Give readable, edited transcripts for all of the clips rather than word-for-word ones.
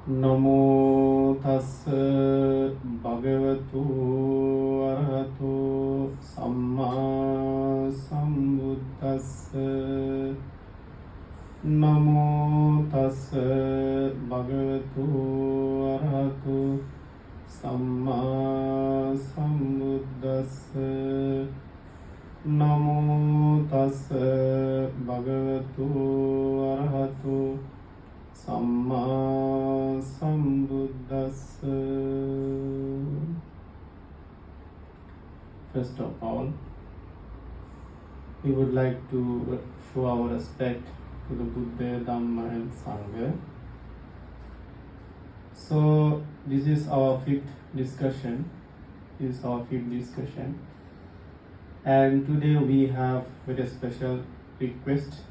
Namo tassa bhagavatu arahato samma sambuddhassa. Namo tassa bhagavatu arahato samma sambuddhassa. Namo tassa bhagavatu arahato Samma Sambuddhassa. First of all, we would like to show our respect to the Buddha, Dhamma and Sangha. So this is our fifth discussion. And today we have very special request,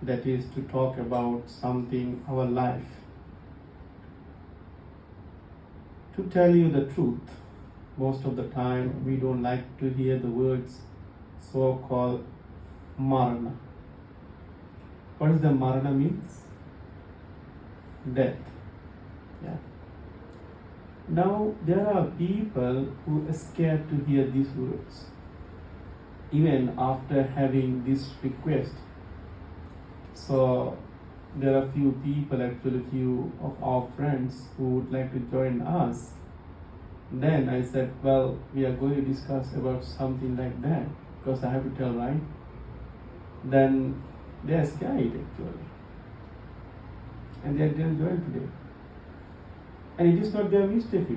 that is to talk about something, our life. To tell you the truth, most of the time we don't like to hear the words so-called Maraṇa. What does the Maraṇa means? Death. Yeah. Now there are people who are scared to hear these words, even after having this request. So there are few people, actually few of our friends who would like to join us. Then I said, well, we are going to discuss about something like that, because I have to tell, right? Then they are scared actually, and they didn't join today. And it is not their mistake,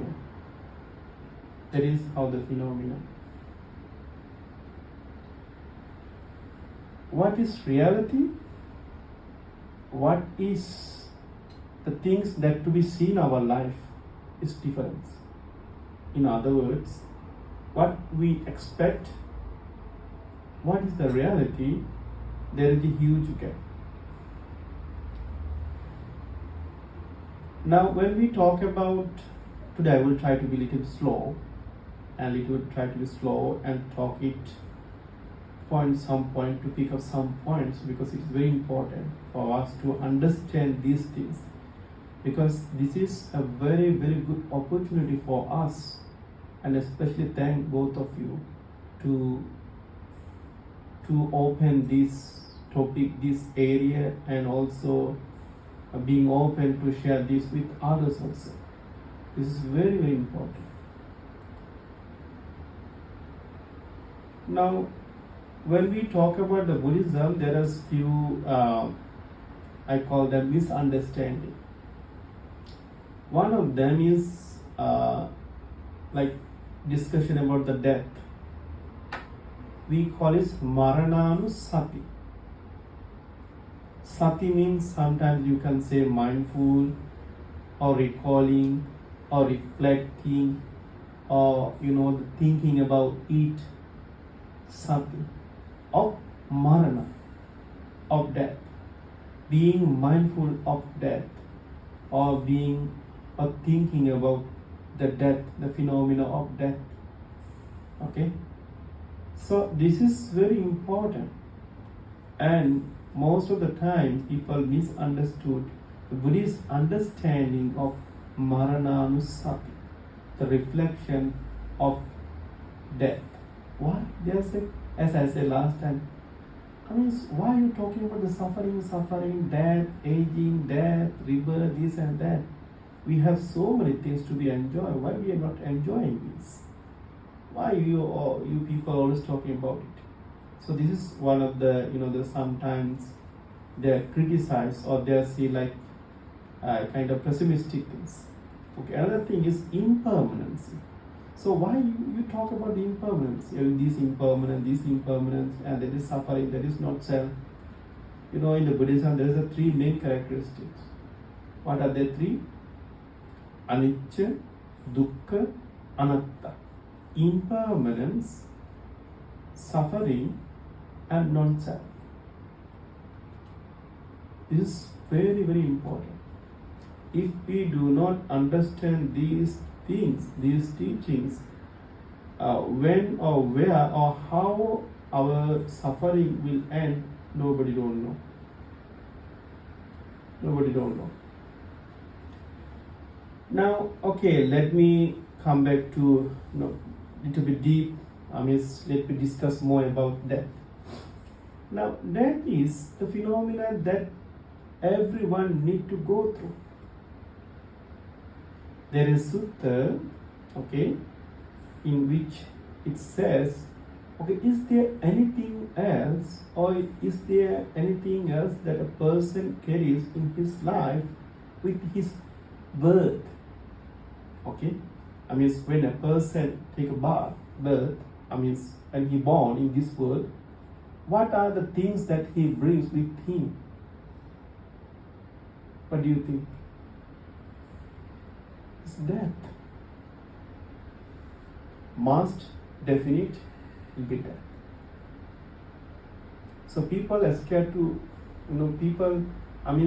That is how the phenomenon. What is reality? What is the things that to be seen in our life is different. In other words, what we expect, what is the reality, there is a huge gap. Now when we talk about, today I will try to be a little slow and talk it some point to pick up some points, because it is very important for us to understand these things, because this is a very, very good opportunity for us, and especially thank both of you to open this topic, this area, and also being open to share this with others also. This is very, very important. Now when we talk about the Buddhism, there are few, I call them misunderstanding. One of them is like discussion about the death. We call it Maraṇānussati. Sati means sometimes you can say mindful, or recalling, or reflecting, or thinking about it. Sati of Maraṇa, of death, being mindful of death, or thinking about the death, the phenomena of death. Okay, so this is very important, and most of the time people misunderstood the Buddhist understanding of Maraṇānussati, the reflection of death. Why? They say, as I said last time, why are you talking about the suffering, death, aging, death, rebirth, this and that? We have so many things to be enjoyed. Why we are not enjoying this? Why you people always talking about it? So this is one of the, sometimes they criticize, or they see like kind of pessimistic things. Okay, another thing is impermanency. So why you talk about the impermanence? This impermanence, and there is suffering, there is not self. In the Buddhism there is three main characteristics. What are the three? Anicca, dukkha, anatta. Impermanence, suffering, and non-self. This is very, very important. If we do not understand these things, these teachings, when or where or how our suffering will end, nobody don't know. Now, okay, let me come back to little bit deep. Let me discuss more about that. Now, that is the phenomenon that everyone need to go through. There is sutta, okay, in which it says, okay, is there anything else, or is there anything else that a person carries in his life with his birth? Okay, when a person take a birth, when he born in this world, what are the things that he brings with him? What do you think? It's death. Must, definite, will be death. So people are scared to,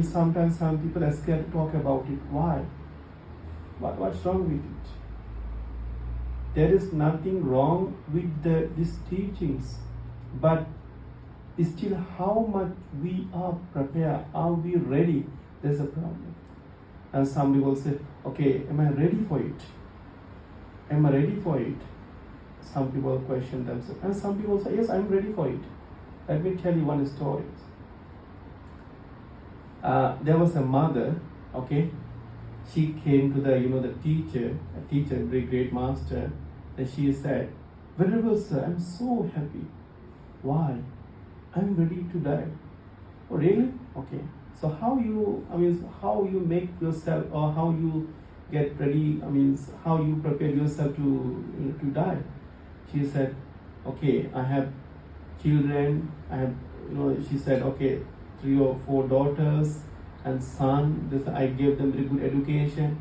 sometimes some people are scared to talk about it. Why? What's wrong with it? There is nothing wrong with these teachings, but still how much we are prepared, are we ready? There's a problem. And some people say, okay, am I ready for it? Am I ready for it? Some people question themselves. And some people say, yes, I'm ready for it. Let me tell you one story. There was a mother, okay, she came to the teacher, very great master, and she said, Venerable sir, I'm so happy. Why? I'm ready to die. Oh, really? Okay. So how you make yourself, or how you get ready, how you prepare yourself to die? She said, okay, I have children, she said, okay, 3 or 4 daughters and son. I gave them very good education.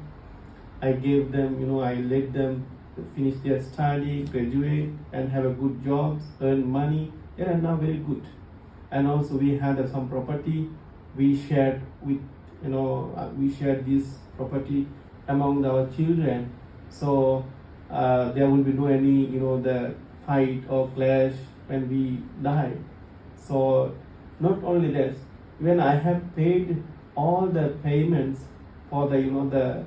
I gave them, I let them finish their study, graduate, and have a good jobs, earn money. They are now very good. And also we had some property. We shared this property among our children. So there will be no any, the fight or clash when we die. So not only that, when I have paid all the payments for the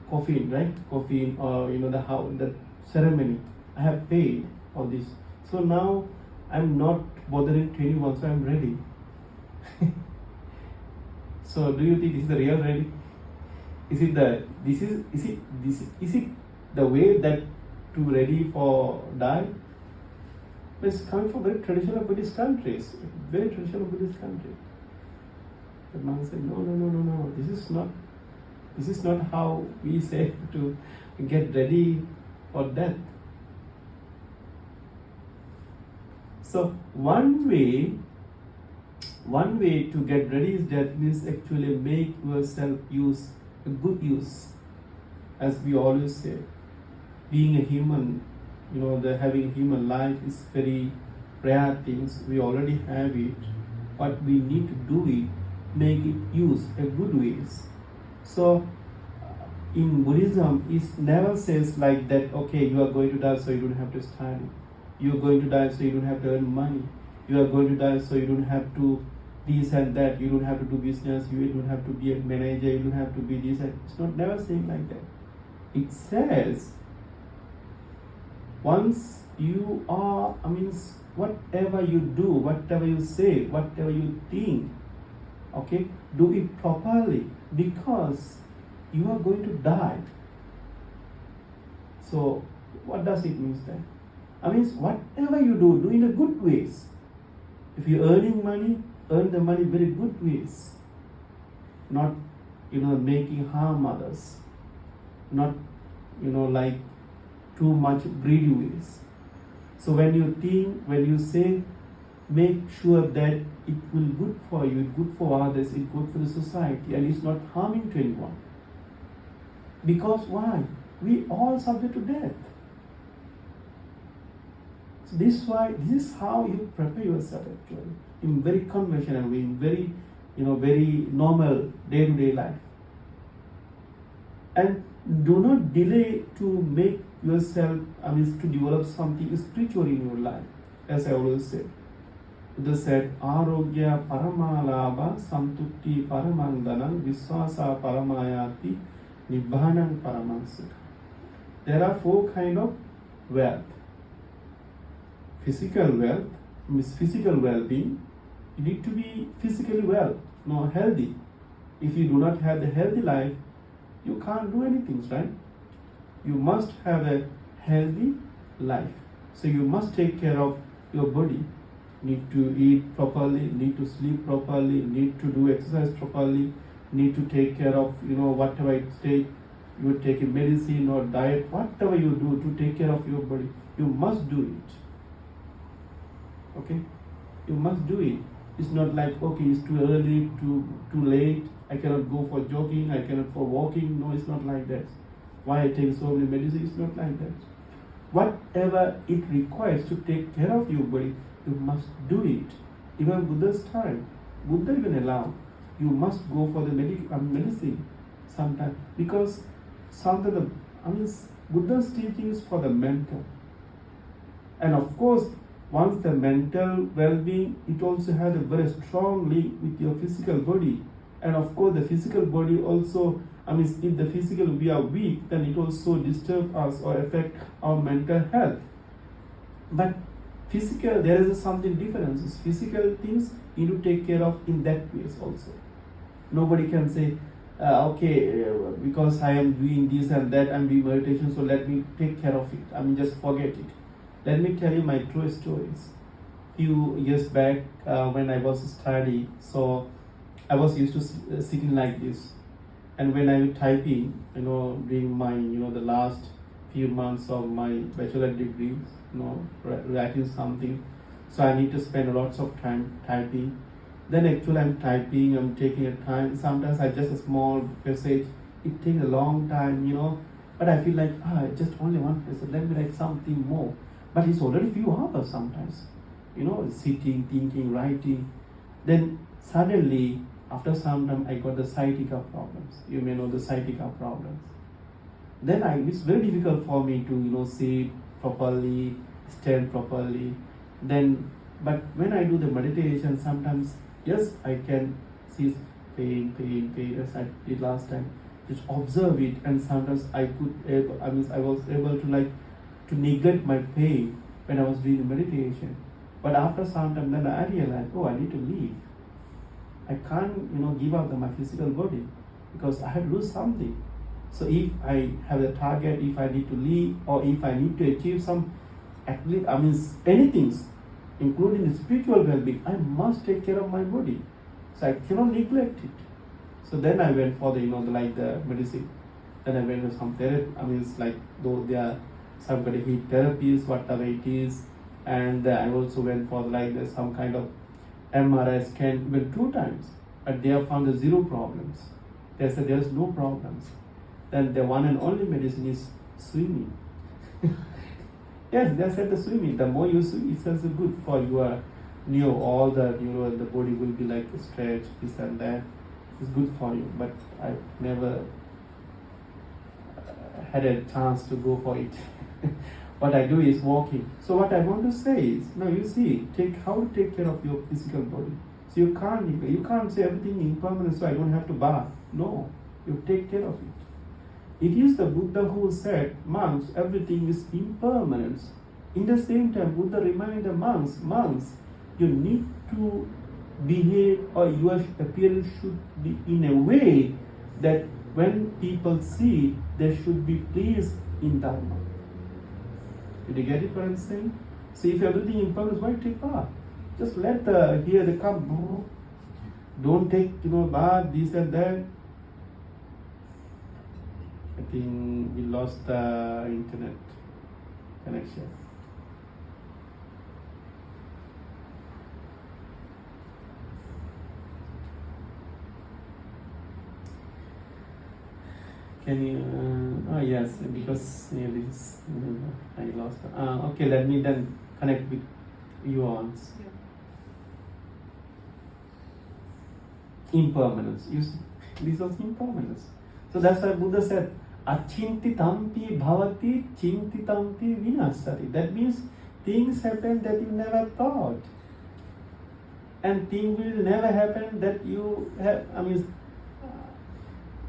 coffin, right? Coffin, or the house, the ceremony, I have paid all this. So now I'm not bothering to anyone, so I'm ready. So do you think this is the real ready? Is it the way that to ready for die? It's coming from very traditional Buddhist countries, very traditional Buddhist country. The monk said, no. This is not how we say to get ready for death. So one way to get ready is that means actually make yourself use a good use. As we always say, being a human, having human life is very rare things. We already have it, but we need to do it, make it use a good ways. So in Buddhism, it never says like that, okay, you are going to die so you don't have to study. You are going to die so you don't have to earn money. You are going to die so you don't have to this and that. You don't have to do business. You don't have to be a manager. You don't have to be this. It's not never saying like that. It says once you are, whatever you do, whatever you say, whatever you think, okay, do it properly, because you are going to die. So what does it mean then? Whatever you do in a good ways. If you're earning money, earn the money very good ways. Not, making harm others. Not, like too much greedy ways. So when you think, when you say, make sure that it will good for you, good for others, it's good for the society, and it's not harming to anyone. Because why? We all subject to death. So this is how you prepare yourself actually, in very conventional way, in very, very normal day-to-day life. And do not delay to make yourself, to develop something spiritual in your life. As I always say, Buddha said, Arogya Paramalabha Samtukti Paramangdanam Viswasa Paramayati Nibbānaṃ paramāṃ sukhaṃ. There are 4 kinds of wealth. Physical wealth means physical well-being. You need to be physically well, healthy. If you do not have the healthy life, you can't do anything, right? You must have a healthy life. So you must take care of your body. Need to eat properly, need to sleep properly, need to do exercise properly, need to take care of, whatever it takes. You take a medicine or diet, whatever you do to take care of your body, you must do it. Okay? You must do it. It's not like, okay, it's too early, too late, I cannot go for jogging, I cannot for walking. No, it's not like that. Why I take so many medicines? It's not like that. Whatever it requires to take care of your body, you must do it. Even Buddha's time, Buddha even allowed, you must go for the medicine sometimes, because sometimes Buddha's teaching is for the mental. And of course, once the mental well-being, it also has a very strong link with your physical body. And of course, the physical body also, if the physical we are weak, then it also disturbs us or affect our mental health. But physical, there is something different. Physical things you need to take care of in that place also. Nobody can say, because I am doing this and that, I'm doing meditation, so let me take care of it. Just forget it. Let me tell you my true stories. Few years back, when I was studying, so I was used to sitting like this. And when I was typing, during my, the last few months of my bachelor degree, writing something, so I need to spend lots of time typing. Then actually I'm typing, I'm taking a time. Sometimes I just a small message, it takes a long time, but I feel like, just only one message, let me write something more. But it's already few hours sometimes, sitting, thinking, writing. Then suddenly, after some time, I got the sciatica problems. You may know the sciatica problems. Then it's very difficult for me to, sit properly, stand properly. But when I do the meditation, sometimes, yes, I can see pain, as I did last time. Just observe it, and sometimes I was able to neglect my pain when I was doing meditation. But after some time, then I realized, I need to leave. I can't, give up my physical body, because I have to do something. So if I have a target, if I need to leave, or if I need to achieve some, anything, including the spiritual well-being, I must take care of my body. So I cannot neglect it. So then I went for the medicine. Then I went to some therapy. Though there are some kind of heat therapies, whatever it is. And I also went for some kind of MRI scan even 2 times. But they have found 0 problems. They said there is no problems. Then the one and only medicine is swimming. Yes, they said the swimming. The more you swim, it's also good for your all the the body will be stretched, this and that. It's good for you. But I never had a chance to go for it. What I do is walking. So what I want to say is, now you see, how to take care of your physical body. So you can't say everything impermanent, so I don't have to bath. No, you take care of it. It is the Buddha who said, monks, everything is impermanence. In the same time, Buddha reminded the monks, you need to behave, or your appearance should be in a way that when people see, they should be pleased in Dhamma. Did you get it what I'm saying? So if everything impermanent, why take bath? Just let here they come. Don't take bath, this and that. I think we lost the internet connection. Can you? Yes, because I lost. Okay, let me then connect with you once. Yeah. Impermanence. This was impermanence. So that's why Buddha said, Achintitampi bhavati chintitampi vinasati. That means things happen that you never thought. And things will never happen that you have,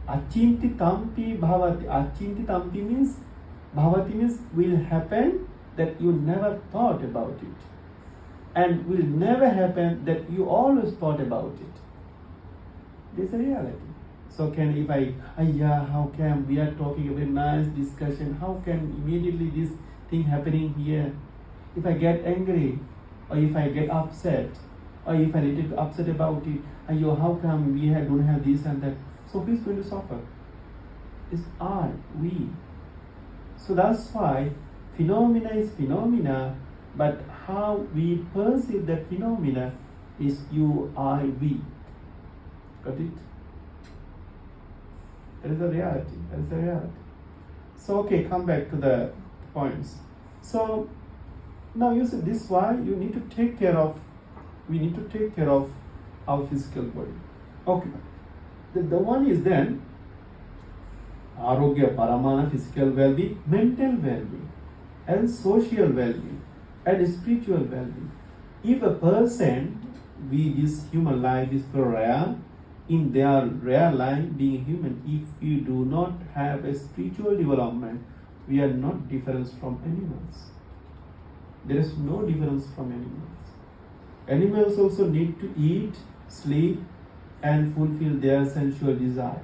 Achintitampi bhavati. Achintitampi means, bhavati means will happen that you never thought about it. And will never happen that you always thought about it. This is a reality. So how can we are talking a very nice discussion, how can immediately this thing happening here? If I get angry, or if I get upset, or if I little bit upset about it, how come we don't have this and that? So who is going to suffer? It's we. So that's why phenomena is phenomena, but how we perceive that phenomena is you, I, we. Got it? That is a reality. That is a reality. So okay, come back to the points. So now you see, this is why you need to take care of. We need to take care of our physical body. Okay. The one is then arogya, paramana, physical well-being, mental well-being, and social well-being, and spiritual well-being. If a person, this human life, this pariah, in their real life being human, if you do not have a spiritual development, we are not different from animals. There is no difference from animals. Animals also need to eat, sleep, and fulfill their sensual desire.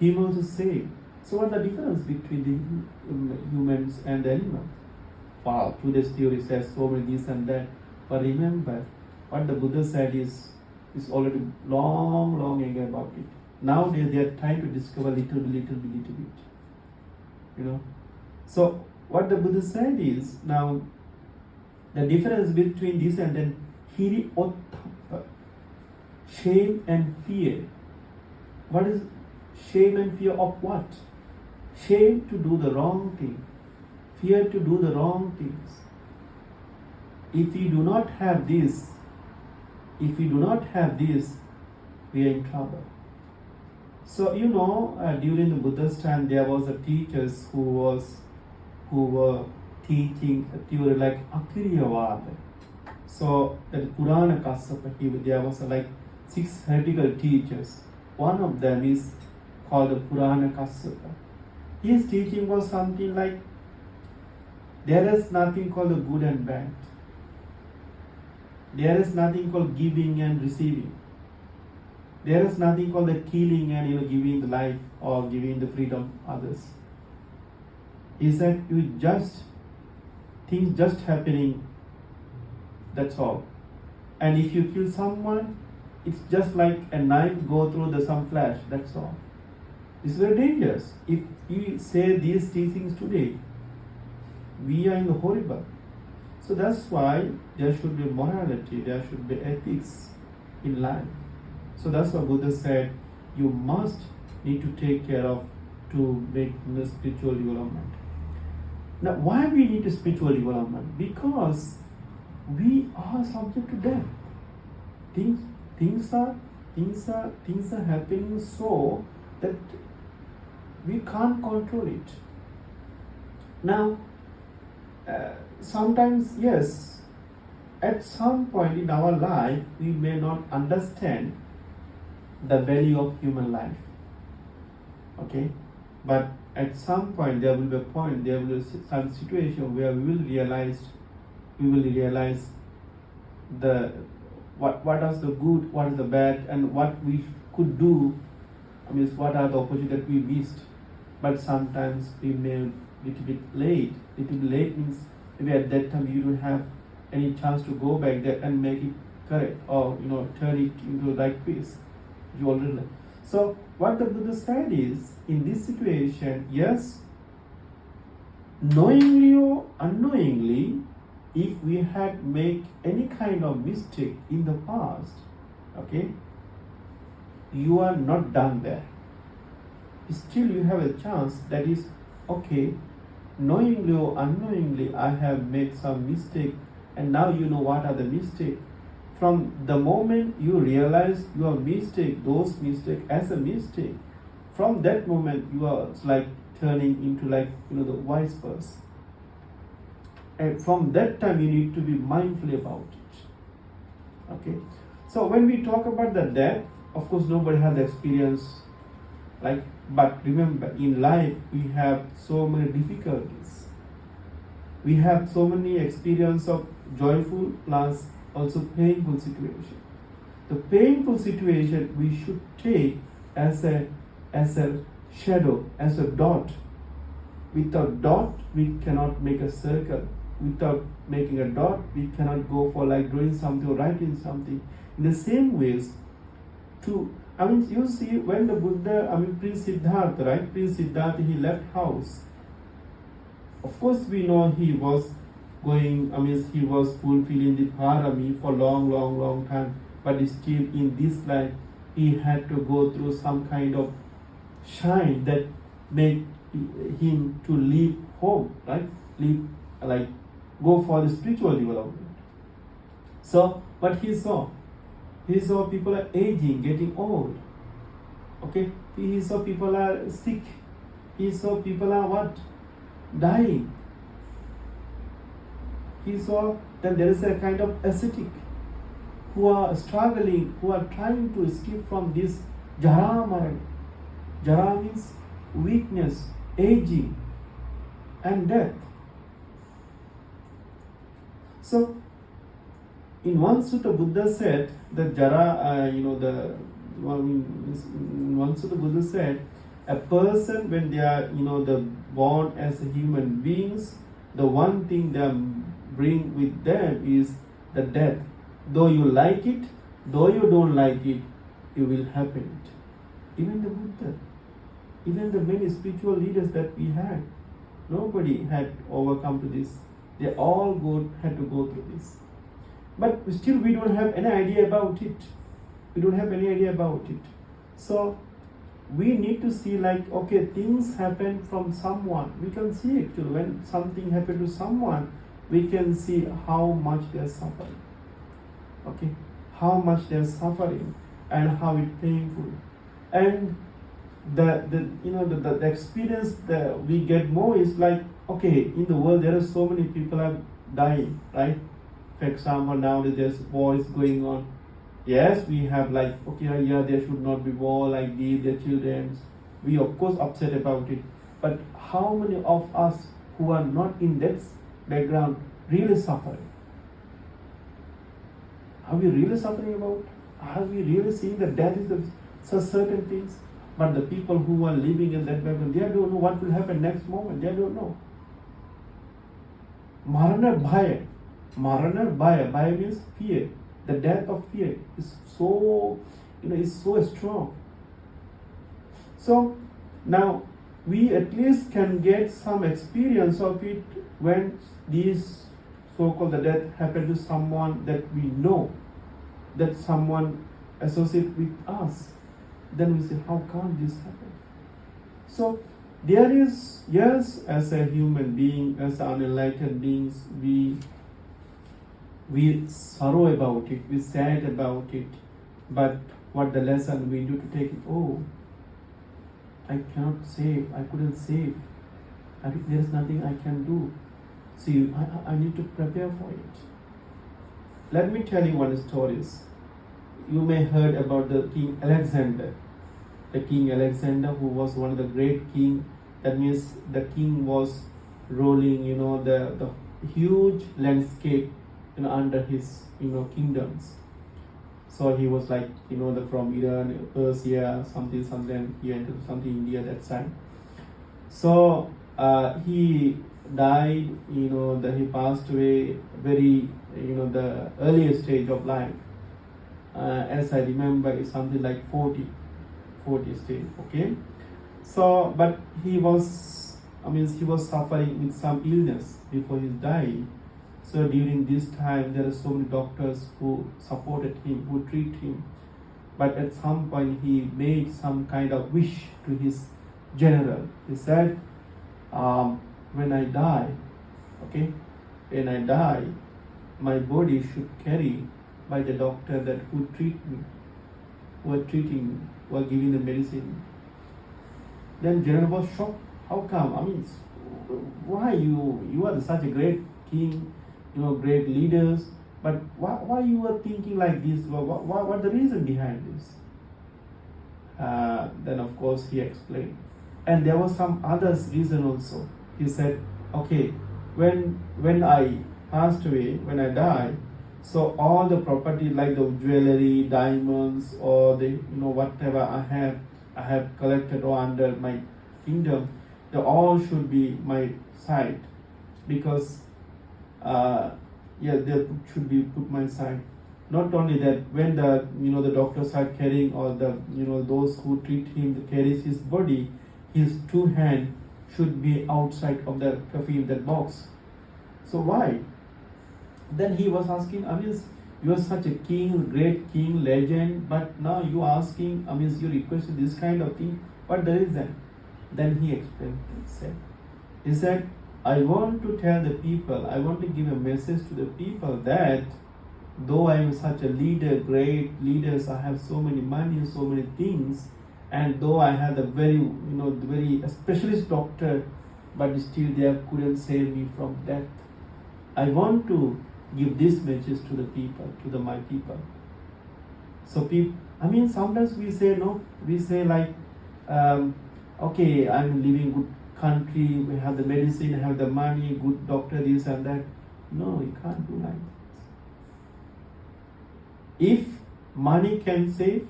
Humans are same. So what is the difference between the humans and the animals? Wow, today's theory says so many this and that. But remember, what the Buddha said is already long ago about it. Nowadays they are trying to discover little bit. So what the Buddha said is, now the difference between this and then hiri ottappa, shame and fear. What is shame and fear of what? Shame to do the wrong thing, fear to do the wrong things. If we do not have this, we are in trouble. So during the Buddha's time, there was a teachers who were teaching a theory like Akiriyavada. So that Purana Kassapa, there was like 6 heretical teachers. One of them is called the Purana Kassapa. His teaching was something like, there is nothing called the good and bad. There is nothing called giving and receiving. There is nothing called the killing and giving the life or giving the freedom others. He said, things just happening, that's all. And if you kill someone, it's just like a knife go through some flesh, that's all. It's very dangerous. If you say these teachings today, we are in the horrible. So that's why there should be morality, there should be ethics in life. So that's what Buddha said, you must need to take care of to make the spiritual development. Now why we need a spiritual development? Because we are subject to death. Things are happening so that we can't control it. Now sometimes, yes, at some point in our life, we may not understand the value of human life. Okay? But at some point, there will be some situation where we will realize what is the good, what is the bad, and what we could do. What are the opportunities that we missed. But sometimes we may little bit late. Little bit late means maybe at that time you don't have any chance to go back there and make it correct or turn it into the right pace. You already learned. So what the Buddha said is, in this situation, yes, knowingly or unknowingly, if we had made any kind of mistake in the past, okay, you are not done there. Still you have a chance, that is, okay, knowingly or unknowingly I have made some mistake, and now you know what are the mistakes. From the moment you realize your mistake, those mistakes as a mistake, from that moment you are like turning into the wise person. And from that time you need to be mindful about it. Okay. So when we talk about the death, of course nobody has the experience Like, but remember, in life we have so many difficulties. We have so many experience of joyful plus also painful situation. The painful situation we should take as a shadow, as a dot. Without dot, we cannot make a circle. Without making a dot, we cannot go for like drawing something or writing something. In the same ways, you see, when the Buddha, Prince Siddhartha, right? Prince Siddhartha, he left house. Of course, we know he was going, he was fulfilling the parami for long time. But still, in this life, he had to go through some kind of shine that made him to leave home, right? Go for the spiritual development. So, what he saw people are aging, getting old. Okay, he saw people are sick. He saw people are what? Dying. He saw that there is a kind of ascetic who are struggling, who are trying to escape from this jara maraṇa. Jara means weakness, aging, and death. So, in one sutta, Buddha said that jara, in one sutta, Buddha said, a person when they are, born as a human beings, the one thing they bring with them is the death. Though you like it, though you don't like it, you will happen it. Even the Buddha, even the many spiritual leaders that we had, nobody had overcome to this. They all had to go through this. But still we don't have any idea about it. We don't have any idea about it. So we need to see okay, things happen from someone. We can see actually when something happened to someone, we can see how much they are suffering. Okay, how much they are suffering and how it's painful. And the experience that we get more is okay, in the world there are so many people are dying, right? For example, nowadays there's wars going on. Yes, we have there should not be war like these, their children. We of course upset about it. But how many of us who are not in that background really suffering? Are we really suffering about? Are we really seeing that death is such certain things? But the people who are living in that background, they don't know what will happen next moment. They don't know. Maraṇa bhaya. Maraṇa bhaya. Bhaya means fear. The death of fear is so strong. So now we at least can get some experience of it when these so-called the death happened to someone that we know, that someone associated with us. Then we say, how come this happen? So there is, yes, as a human being, as unenlightened beings, we sorrow about it, we sad about it, but what the lesson we do to take it, I cannot save, I couldn't save, there is nothing I can do. See, I need to prepare for it. Let me tell you one story. You may heard about the King Alexander. The King Alexander, who was one of the great king. That means the king was ruling, the huge landscape, under his, kingdoms. So he was from Iran, Persia, something he entered something India that side. So he died, that he passed away very, the earliest stage of life. As I remember, it's something like 40 stage, okay? So, but he was suffering with some illness before he died. So during this time, there are so many doctors who supported him, who treated him. But at some point, he made some kind of wish to his general. He said, when I die, my body should carry by the doctor that who treat me, who are treating me, who are giving the medicine. Then general was shocked. How come? Why you are such a great king, great leaders, but why you are thinking like this? What the reason behind this? Then of course he explained. And there was some other reason also. He said, okay, when I passed away, when I died, so all the property like the jewelry, diamonds, or the whatever I have collected or under my kingdom, they all should be my side, because they should be put my side. Not only that, when the doctors are carrying, or those who treat him carries his body, his two hands should be outside of the coffin, that box. So why? Then he was asking, you are such a king, great king, legend, but now you asking, you requested this kind of thing. What the reason? Then he explained. He said, I want to tell the people, I want to give a message to the people that though I am such a leader, great leaders, I have so many money, so many things, and though I had a very specialist doctor, but still they couldn't save me from death. I want to give this message to the people, to my people. So sometimes we say no, we say like, okay, I'm living good country, we have the medicine, have the money, good doctor, this and that. No, you can't do like this. If money can save,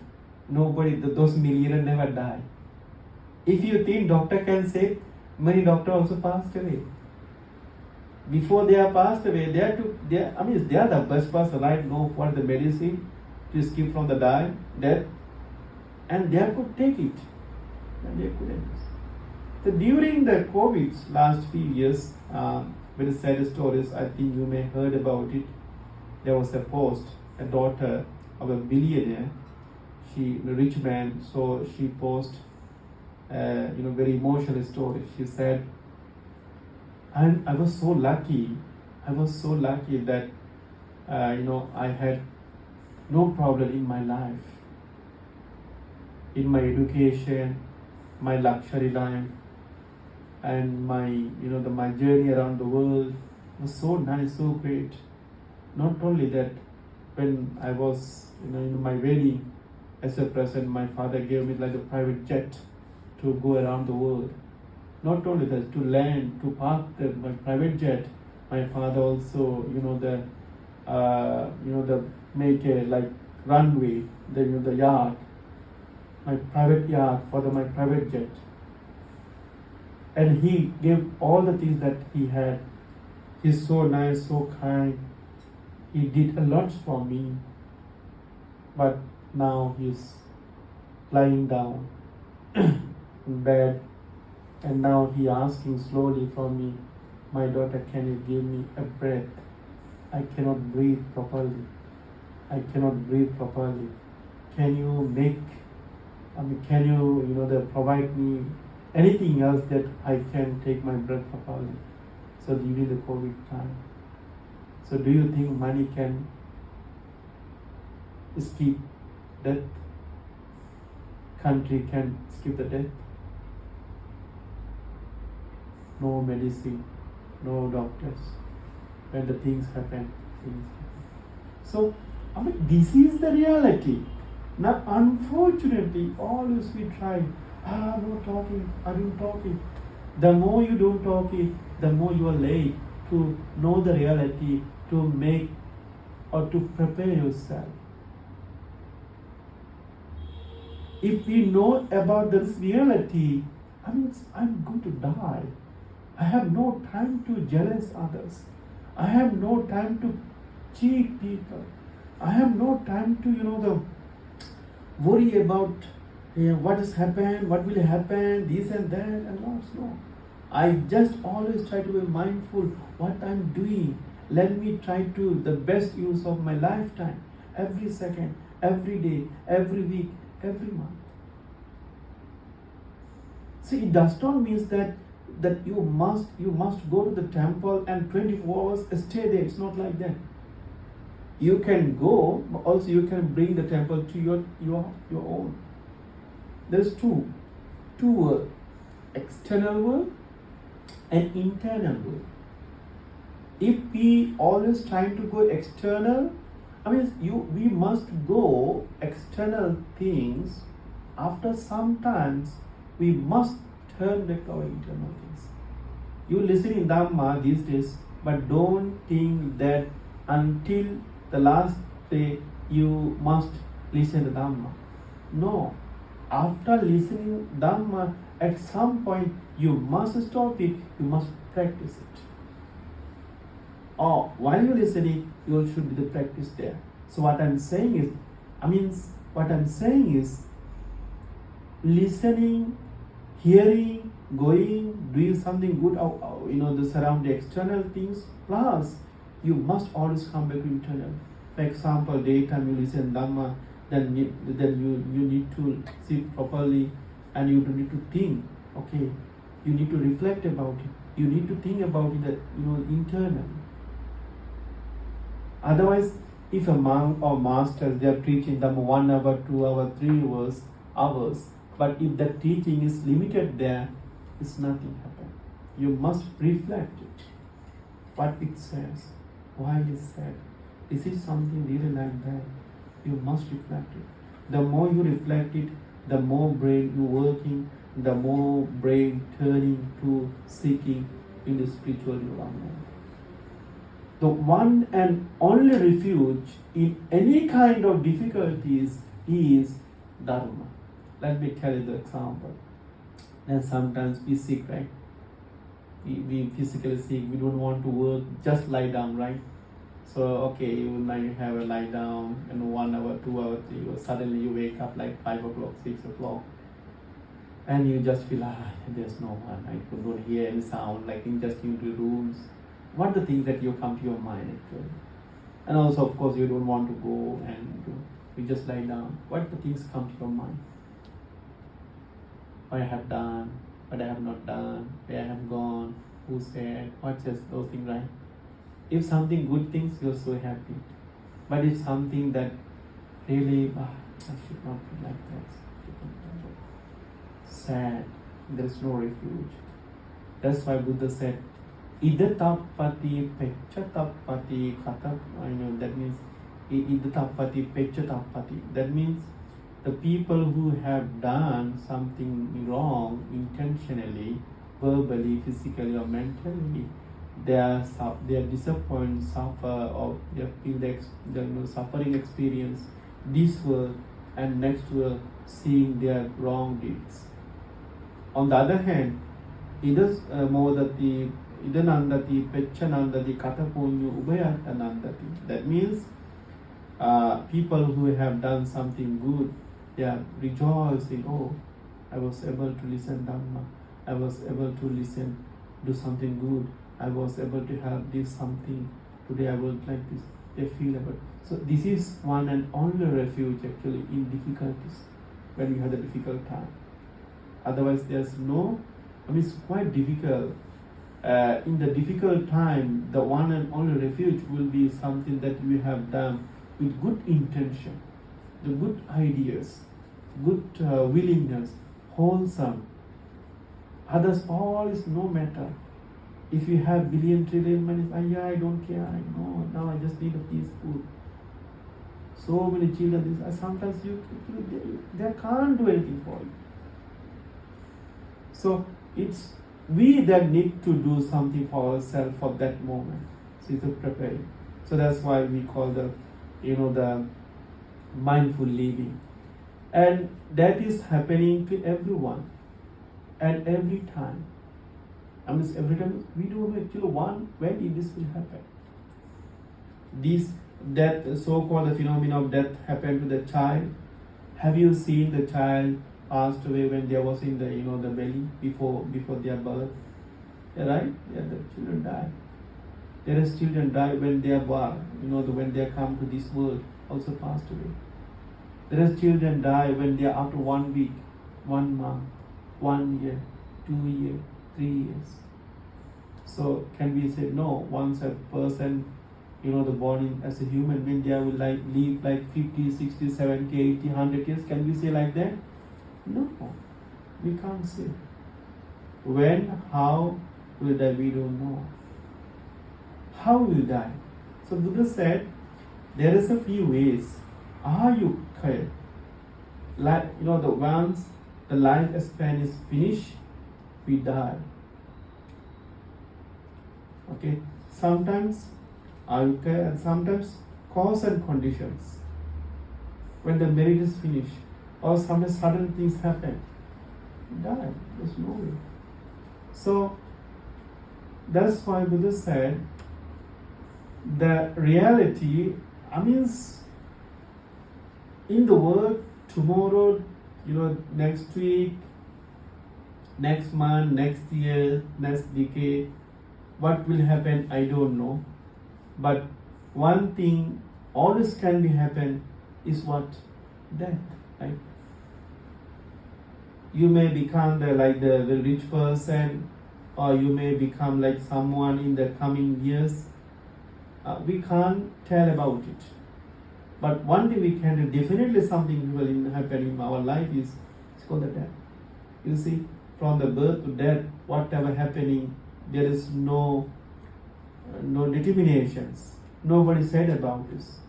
nobody, those millionaires never die. If you think doctor can save, many doctors also passed away. Before they are passed away, they are the best person, right? Know what the medicine to escape from the death, and they could take it, and they couldn't. So during the COVID last few years, very sad stories. I think you may heard about it. There was a post, a daughter of a billionaire, a rich man. So she posted, very emotional story. She said, and I was so lucky. That I had no problem in my life, in my education, my luxury life, and my my journey around the world was so nice, so great. Not only that, when I was in my wedding, as a present, my father gave me like a private jet to go around the world. Not only that, to land, to park my private jet, my father also, the make a like runway, the yard, my private yard for my private jet. And he gave all the things that he had. He's so nice, so kind. He did a lot for me. But now he's lying down in bed. And now he asking slowly from me, my daughter, can you give me a breath? I cannot breathe properly. Can you provide me anything else that I can take my breath properly? So during the COVID time. So do you think money can skip death? Country can skip the death? No medicine, no doctors. When the things happen. So, this is the reality. Now, unfortunately, always we try, no talking, I didn't talk it. The more you don't talk it, the more you are late to know the reality, to make or to prepare yourself. If we know about this reality, I'm going to die. I have no time to jealous others. I have no time to cheat people. I have no time to, worry about what has happened, what will happen, this and that and lots. No. I just always try to be mindful what I'm doing. Let me try to the best use of my lifetime. Every second, every day, every week, every month. See, it does not mean that you must go to the temple and 24 hours stay there. It's not like that. You can go, but also you can bring the temple to your own. There's two worlds, external world and internal world. If we always trying to go external, we must go external things after some times, we must turn back to our internal things. You listen in Dhamma these days, but don't think that until the last day you must listen to Dhamma. No. After listening Dhamma, at some point you must stop it, you must practice it. Or while you're listening, you should be the practice there. So what I'm saying is, listening, hearing, going, doing something good, the surrounding external things, plus you must always come back to internal. For example, daytime you listen Dhamma, then you need to sit properly, and you don't need to think. Okay, you need to reflect about it. You need to think about it, internally. Otherwise, if a monk or master, they are preaching Dhamma 1 hour, 2 hours, 3 hours, but if the teaching is limited there, it's nothing happen. You must reflect it. What it says, why it said. Is it something really like that? You must reflect it. The more you reflect it, the more brain you working, the more brain turning to seeking in the spiritual environment. The one and only refuge in any kind of difficulties is Dharma. Let me tell you the example. And sometimes we sick, right? We physically sick, we don't want to work, just lie down, right? So, okay, you might have a lie down, 1 hour, 2 hours, 3 hours, suddenly you wake up like 5 o'clock, 6 o'clock, and you just feel, there's no one, I don't hear any sound, like in just into rooms. What are the things that you come to your mind actually? And also, of course, you don't want to go and you just lie down. What the things come to your mind? What I have done, what I have not done, where I have gone, who said, what just those things, right? If something good things, you're so happy. But if something that really, I should not be like that, sad, there is no refuge. That's why Buddha said, Idatapati pechatapati kata, that means Idatapati pechatapati. That means the people who have done something wrong intentionally, verbally, physically or mentally, they are disappointed, suffer, or they feel the suffering experience this world and next world, seeing their wrong deeds. On the other hand, modati idanandati pechanandati katapunyu ubayatanandati. That means people who have done something good, they are rejoicing. Oh, I was able to listen Dhamma. I was able to do something good. I was able to have this something. Today I was like this. They feel about. So this is one and only refuge actually in difficulties, when you have a difficult time. Otherwise there's no, it's quite difficult. In the difficult time, the one and only refuge will be something that you have done with good intention, the good ideas, good willingness, wholesome. Others, all is no matter. If you have billion, trillion money, I don't care, I know, now I just need a piece of food. So many children, sometimes they can't do anything for you. So it's we that need to do something for ourselves for that moment. So it's a preparing. So that's why we call the mindful living. And that is happening to everyone at every time. Every time we don't know actually when this will happen. That so-called the phenomenon of death happened to the child. Have you seen the child passed away when they was in the the belly before their birth? Right? Yeah, the children die. There is children die when they are born. When they come to this world, also passed away. There is children die when they are after 1 week, 1 month, 1 year, 2 years, 3 years. So can we say no? Once a person, the born as a human being, they will live like 50, 60, 70, 80, 100 years. Can we say like that? No, we can't say. When, how will die? We don't know. How will die? So Buddha said, there is a few ways. Ayukkaya. like, the once the lifespan is finished, we die. Okay, sometimes sometimes cause and conditions. When the marriage is finished, or sometimes sudden things happen, we die. There's no way. So that's why Buddha said the reality, in the world, tomorrow, next week, next month, next year, next decade, what will happen, I don't know. But one thing always can be happen is what? Death, right? You may become the very rich person, or you may become like someone in the coming years. We can't tell about it. But one thing we can do, definitely something will happen in our life is it's called the death. You see, from the birth to death, whatever happening, there is no determinations. Nobody said about this.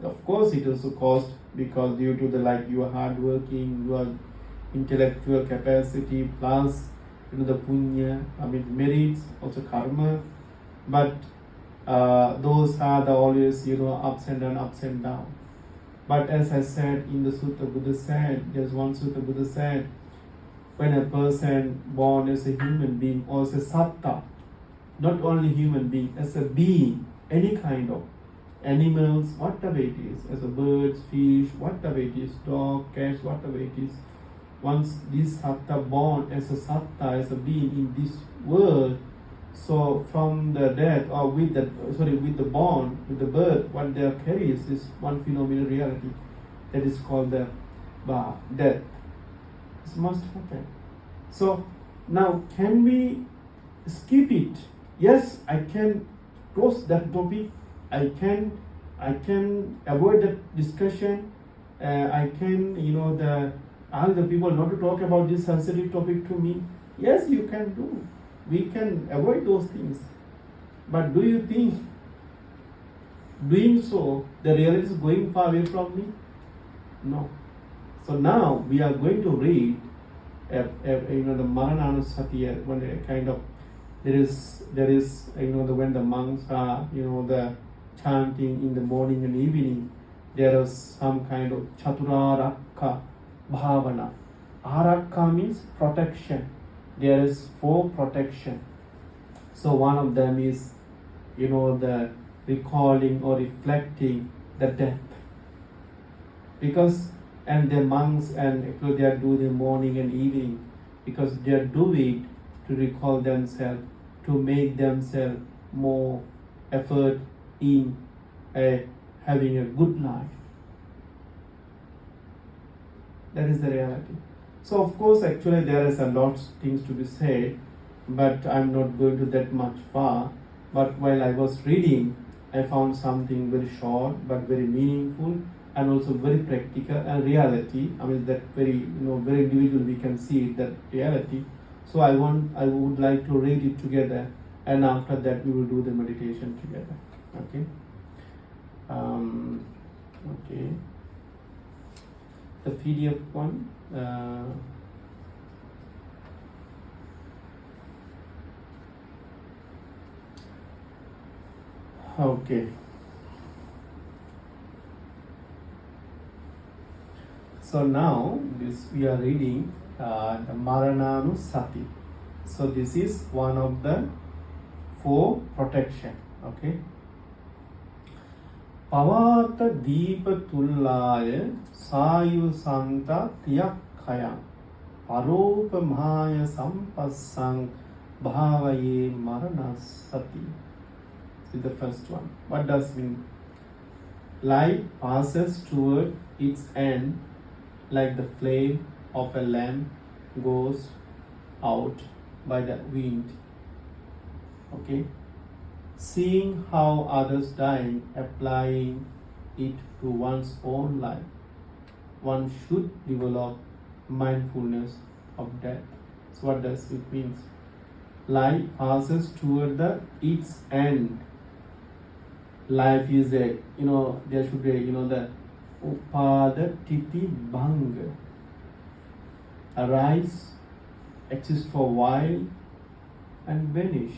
Of course, it also caused because due to your hard working, your intellectual capacity, plus the punya, merits, also karma. But those are the always ups and down. But as I said in the sutta, Buddha said, there's one sutta Buddha said, when a person born as a human being or as a satta, not only human being, as a being, any kind of animals, whatever it is, as a birds, fish, whatever it is, dog, cats, whatever it is, once this satta born as a satta, as a being in this world, so from the death or with the birth, what they carry is this one phenomenal reality that is called the death. This must happen. So now, can we skip it? Yes, I can close that topic. I can avoid that discussion. I can ask the people not to talk about this sensitive topic to me. Yes, you can do. We can avoid those things. But do you think doing so, the reality is going far away from me? No. So now we are going to read the Maraṇa Sati, when there is when the monks are the chanting in the morning and evening, there is some kind of Chaturārakka bhavana. Arakka means protection. There is 4 protection. So one of them is the recalling or reflecting the death. Because the monks they are doing the morning and evening because they are doing it to recall themselves, to make themselves more effort in having a good life. That is the reality. So of course, actually there is a lot of things to be said, but I'm not going to that much far. But while I was reading, I found something very short but very meaningful and also very practical and reality. That very very individual we can see it, that reality. So I would like to read it together, and after that we will do the meditation together. Okay. Okay. The PDF one. Okay. So now we are reading the Maraṇa Sati. So this is one of the 4 protection. Okay. Pavata Deepa Tullaya Sayu Santa Tiyakkaya Paropa Maya Sampassang Bhavaye Maraṇa Sati. This is the first one. What does it mean? Life passes toward its end like the flame of a lamp goes out by the wind. Okay. Seeing how others die, applying it to one's own life, one should develop mindfulness of death. So what does it mean? Life passes toward its end. Life is there should be upada titi bhanga. Arise, exist for a while, and vanish.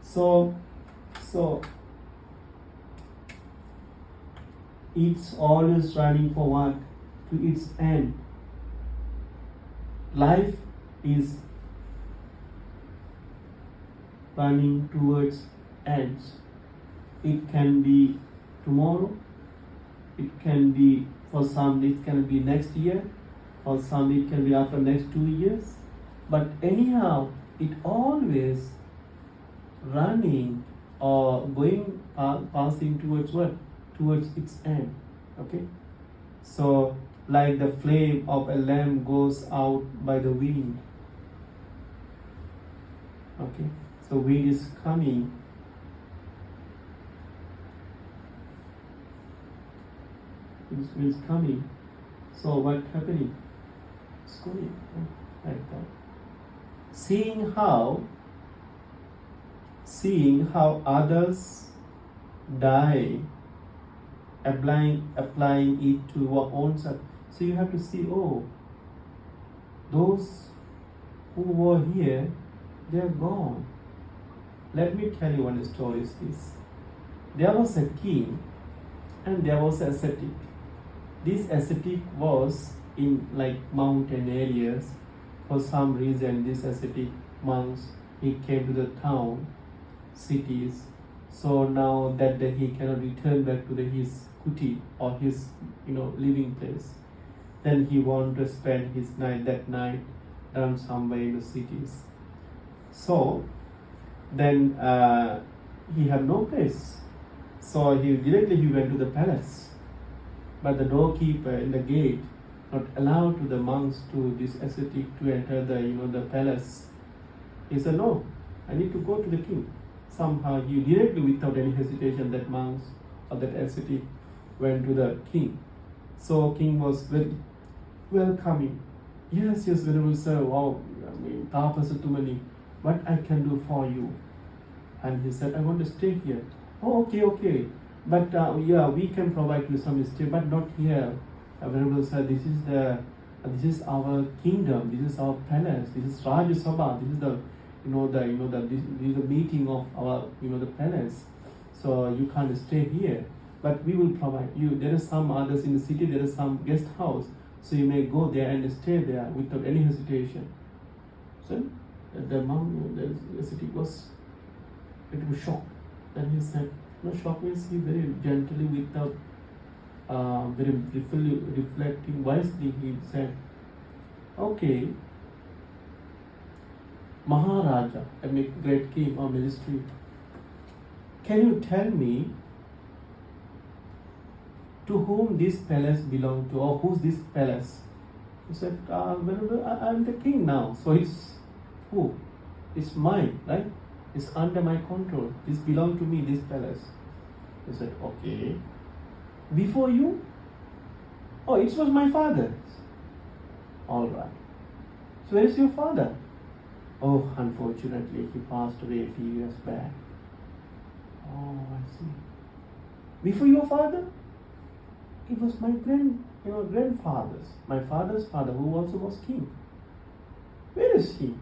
So it's always running for what? To its end. Life is running towards ends. It can be tomorrow, it can be for some, it can be next year, for some it can be after next 2 years, but anyhow it always running or going passing towards what? Towards its end. Okay, so like the flame of a lamp goes out by the wind. Okay, so wind is coming, wind is coming, so what happening? It's going like that. Seeing how others die, applying it to our own self. So you have to see, those who were here, they are gone. Let me tell you one story is this. There was a king and there was an ascetic. This ascetic was in like mountain areas. For some reason, this ascetic monks, he came to the town, cities. So now that he cannot return back to his kuti or his living place, then he wanted to spend that night down somewhere in the cities. So then he had no place. So he went to the palace, but the doorkeeper in the gate not allowed to the monks to this ascetic to enter the palace. He said, no, I need to go to the king. Somehow he directly, without any hesitation, that monks or that ascetic went to the king. So king was very welcoming. Yes, venerable sir. Wow, tapasa too many. What I can do for you? And he said, I want to stay here. Oh, okay. But we can provide you some stay, but not here. Venerable sir, this is our kingdom. This is our palace. This is Rajya Sabha. This is the this is the meeting of our the palace. So you can't stay here, but we will provide you. There are some others in the city. There is some guest house, so you may go there and stay there without any hesitation. So the monk, the ascetic was a little shocked. Then he said, no, shock means he very gently, without very reflecting wisely, he said, okay, Maharaja, a great king or magistrate, can you tell me to whom this palace belongs to, or who's this palace? He said, I'm the king now, so it's who? It's mine, right? It's under my control. This belongs to me, this palace. He said, okay. Before you? Oh, it was my father's. All right. So where is your father? Oh, unfortunately, he passed away a few years back. Oh, I see. Before your father? It was my grandfather's. My father's father, who also was king. Where is he?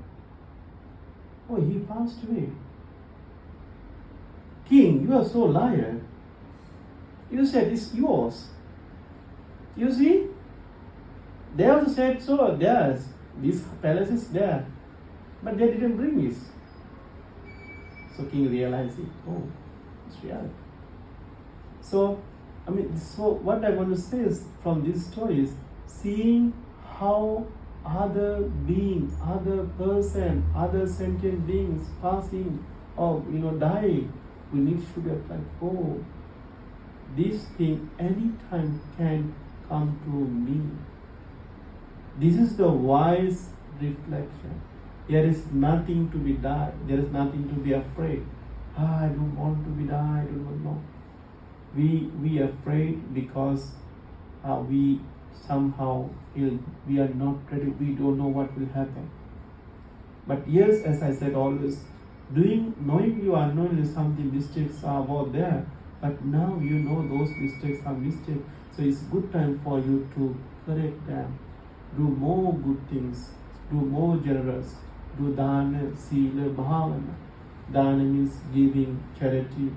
Oh, he passed away. King, you are so liar. You said it's yours. You see? They also said so, theirs. This palace is there. But they didn't bring this. So king realized it. Oh, it's reality. So what I want to say is, from these stories, seeing how other being, other person, other sentient beings passing or dying, we need to be like, oh, this thing anytime can come to me. This is the wise reflection. There is nothing to be died. There is nothing to be afraid. I don't want to be died. I don't know. We are afraid because we somehow feel we are not ready. We don't know what will happen. But yes, as I said always, knowing you unknowingly something mistakes are about there. But now you know those mistakes are mistakes. So it's good time for you to correct them. Do more good things. Do more generous. Do dana, sila, bhavana. Dana means giving, charity,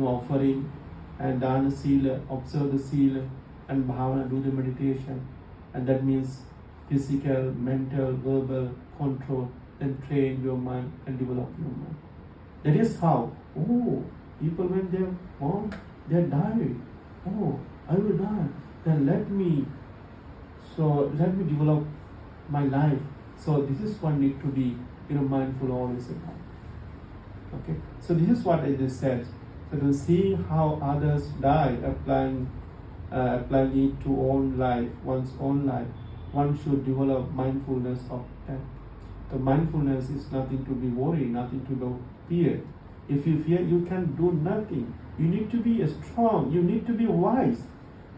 offering. And dana sila, observe the sila. And bhavana, do the meditation. And that means physical, mental, verbal control. Then train your mind and develop your mind. That is how, people when they are born, they die. I will die. Then let me develop my life. So this is one need to be, mindful always about. Okay. So this is what I just said. So to see how others die, applying it to one's own life, one should develop mindfulness of that. So mindfulness is nothing to be worried, nothing to be fear. If you fear, you can do nothing. You need to be strong. You need to be wise.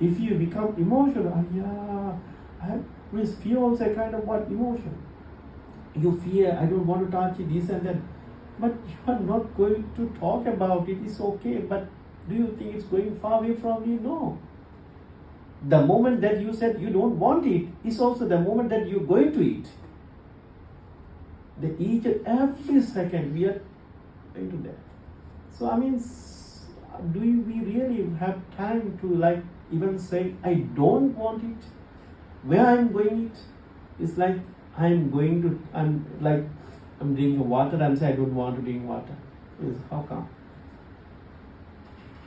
If you become emotional, fear also a kind of what emotion? You fear, I don't want to touch it, this and that. But you are not going to talk about it. It's okay. But do you think it's going far away from you? No. The moment that you said you don't want it is also the moment that you're going to eat. Each and every second we are going to that. So do we really have time to even say I don't want it? Where I'm going it? It's like I'm drinking water, I'm saying I don't want to drink water. How come?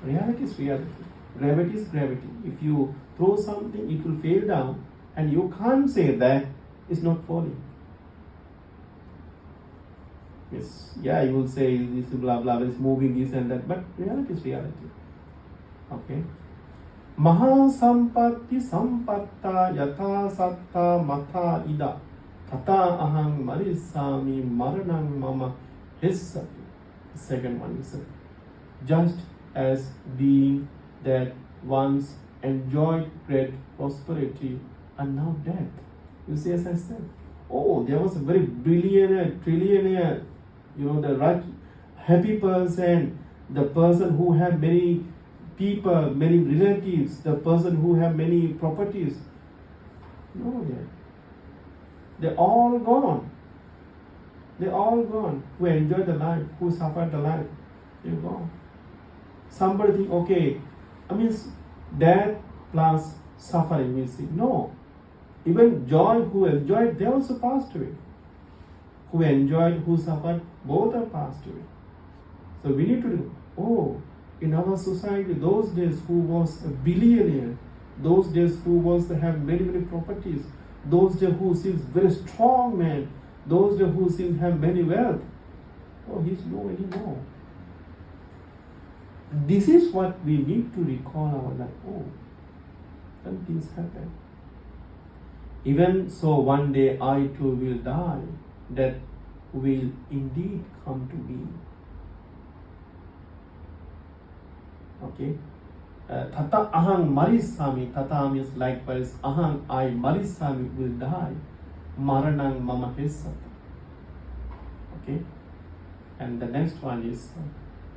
Reality is reality. Gravity is gravity. If you throw something, it will fall down, and you can't say that it's not falling. Yes, you will say this blah blah is moving this and that, but reality is reality. Okay. Maha sampatti sampatta yatha satta matha ida tata ahang marisami maranang mama hissati. The second one is just as being that once enjoyed great prosperity and now death. You see, as I said, there was a very billionaire, trillionaire, the right, happy person, the person who had many people, many relatives, the person who have many properties. No, they're all gone. They're all gone. Who enjoyed the life, who suffered the life, they're gone. Somebody think, death plus suffering, we see. No. Even joy, who enjoyed, they also passed away. Who enjoyed, who suffered, both are passed away. So we need to do, in our society, those days who was a billionaire, those days who was have many, many properties, those days who seems very strong man, those days who seems have many wealth, he's no anymore. This is what we need to recall our life. Some things happen. Even so, one day I too will die. That will indeed come to be. Okay. Tata ahang marisami. Tata means likewise. Ahang I marisami will die. Maranang mama hissati. Okay. And the next one is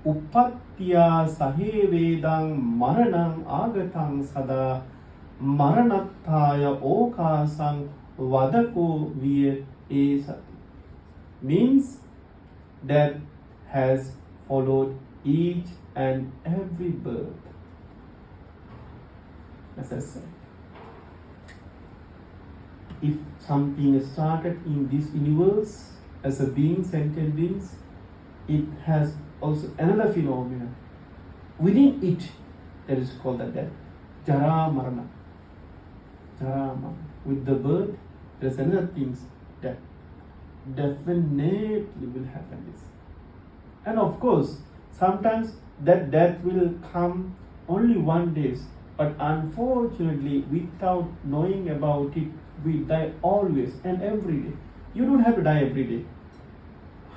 Uppattiya sahe vedang maranang agatang sada maranattaya okasang vadako viye esati. Means death has followed each and every birth. As I said, if something started in this universe as a being, sentient beings, it has also another phenomenon within it that is called the death. Jara marana. Jara marana. With the birth, there is another thing that definitely will happen this. And of course, sometimes that death will come only one day, but unfortunately, without knowing about it, we die always and every day. You don't have to die every day.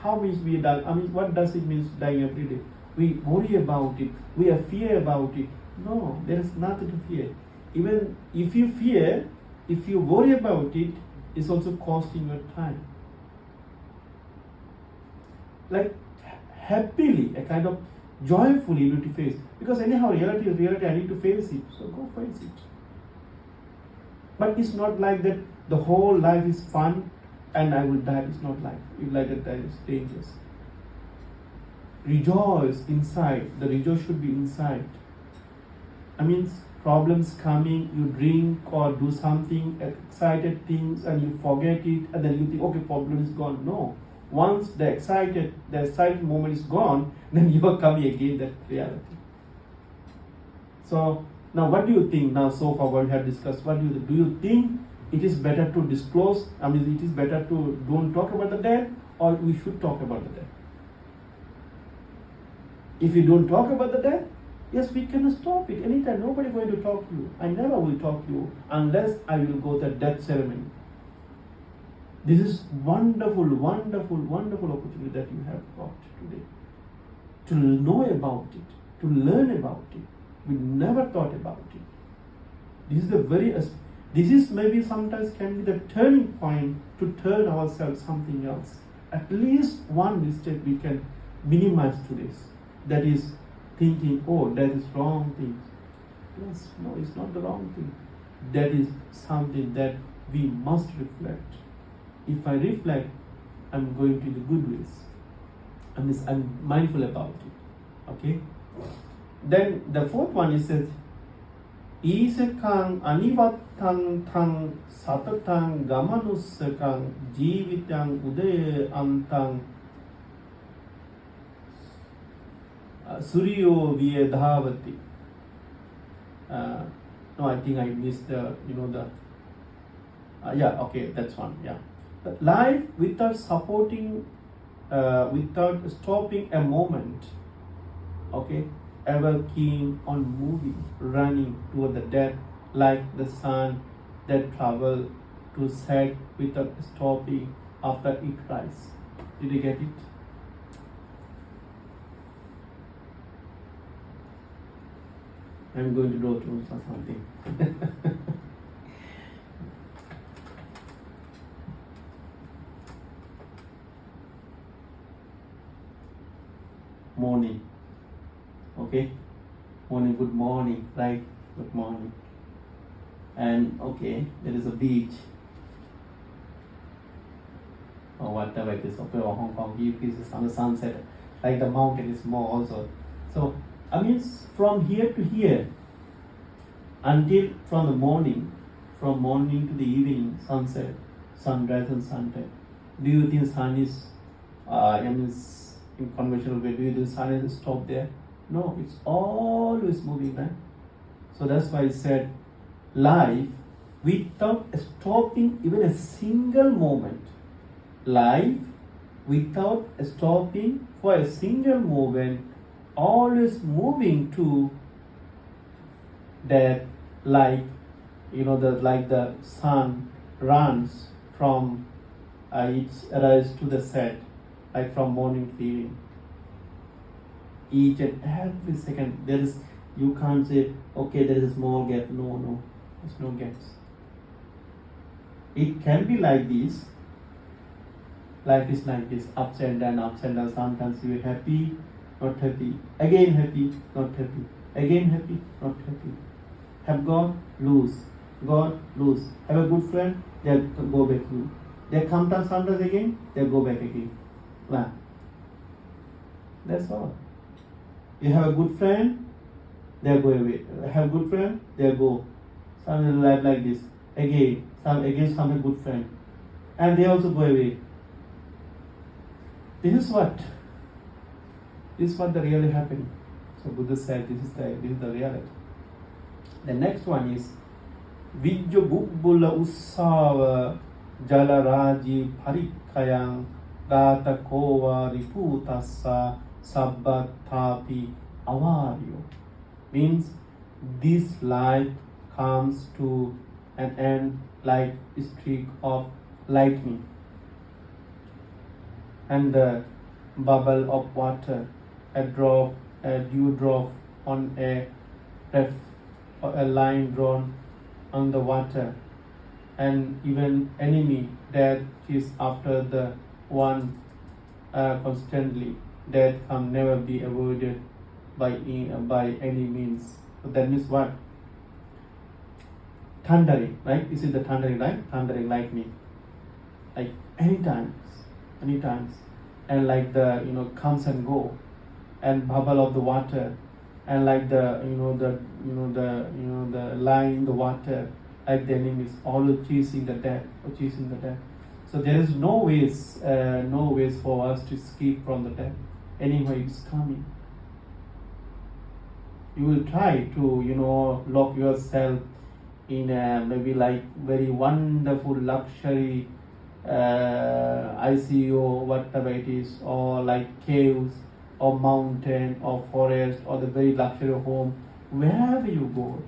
How means we die? What does it mean dying every day? We worry about it. We have fear about it. No, there is nothing to fear. Even if you fear, if you worry about it, it's also costing your time. Like happily, a kind of joyfully able to face. Because anyhow, reality is reality, I need to face it. So go face it. But it's not like that the whole life is fun and I will die. It's not like that is dangerous. Rejoice inside. The rejoice should be inside. I mean, problems coming, you drink or do something, excited things, and you forget it, and then you think, okay, problem is gone. No. Once the excited moment is gone, then you are coming again that reality. So now, what do you think? Now, so far, what we have discussed. What do you think? It is better to disclose. I mean, it is better to don't talk about the death, or we should talk about the death. If you don't talk about the death, yes, we can stop it anytime. Nobody is going to talk to you. I never will talk to you unless I will go to the death ceremony. This is wonderful, wonderful, wonderful opportunity that you have got today. To know about it, to learn about it. We never thought about it. This is maybe sometimes can be the turning point to turn ourselves something else. At least one mistake we can minimize today. That is thinking, oh, that is wrong thing. Yes, no, it's not the wrong thing. That is something that we must reflect. If I reflect, I'm going to the good ways. I'm mindful about it. Okay? Then the fourth one is that Isekang anivattang tang satatang gamanusakang jivitang uday antang Suryo Vyedhavati. No, I think I missed okay, that's one, yeah. But life without supporting, without stopping a moment, okay, ever keen on moving, running toward the death, like the sun that travel to set without stopping after it rise. Did you get it? I'm going to draw to something. Morning. Okay? Morning, good morning, right? Good morning. And okay, there is a beach. Or whatever it is. Okay, or Hong Kong view is on the sunset. Like the mountain is more also. So I mean, from here to here, until from the morning, from morning to the evening, sunset, sunrise and sunset. Do you think sun is, in conventional way, do you think sun is stopped there? No, it's always moving, right? So that's why I said, life without stopping even a single moment. Life without stopping for a single moment, always moving to that, like the sun runs from its rise to the set, like from morning to evening. Each and every second, you can't say, okay, there is a small gap. No, there's no gaps. It can be like this. Life is like this, ups and down. Sometimes you are happy, not happy, again happy, not happy, again happy, not happy. Have God, lose. God, lose. Have a good friend, they'll go back to you. They come down sometimes again, they'll go back again. Nah. That's all. You have a good friend, they'll go away. Have a good friend, they'll go. Some life like this. Again, some a good friend. And they also go away. This is what the really happening. So Buddha said this is the reality. The next one is Vijjo Bubbula Ussava Jalaraji Parikayang Gata Kova Riputassa Sabbatapi Avaryo. Means this life comes to an end like a streak of lightning, and the bubble of water, a dew drop on a line drawn on the water, and even enemy that is after the one constantly, that can never be avoided by any means. So that means what? Thundering, right? Is it the thundering, right? Thundering lightning, like anytime, and like the comes and go, and bubble of the water, and like the the line in the water, like the enemy is always chasing the death or chasing the death. So there is no ways for us to escape from the death. Anyway, it's coming. You will try to lock yourself in a maybe like very wonderful luxury ICO, whatever it is, or like caves or mountain or forest or the very luxury home, wherever you go,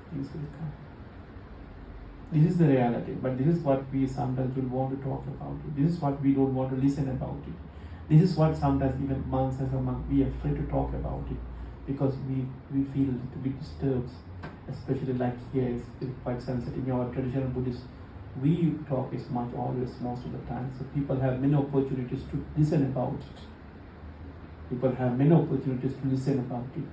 things will come. This is the reality, but this is what we sometimes will want to talk about it. This is what we don't want to listen about it. This is what sometimes even monks as a monk, we are afraid to talk about it, because we feel a little bit disturbed, especially like here is quite sensitive. In our traditional Buddhist, we talk is much always most of the time. So people have many opportunities to listen about it.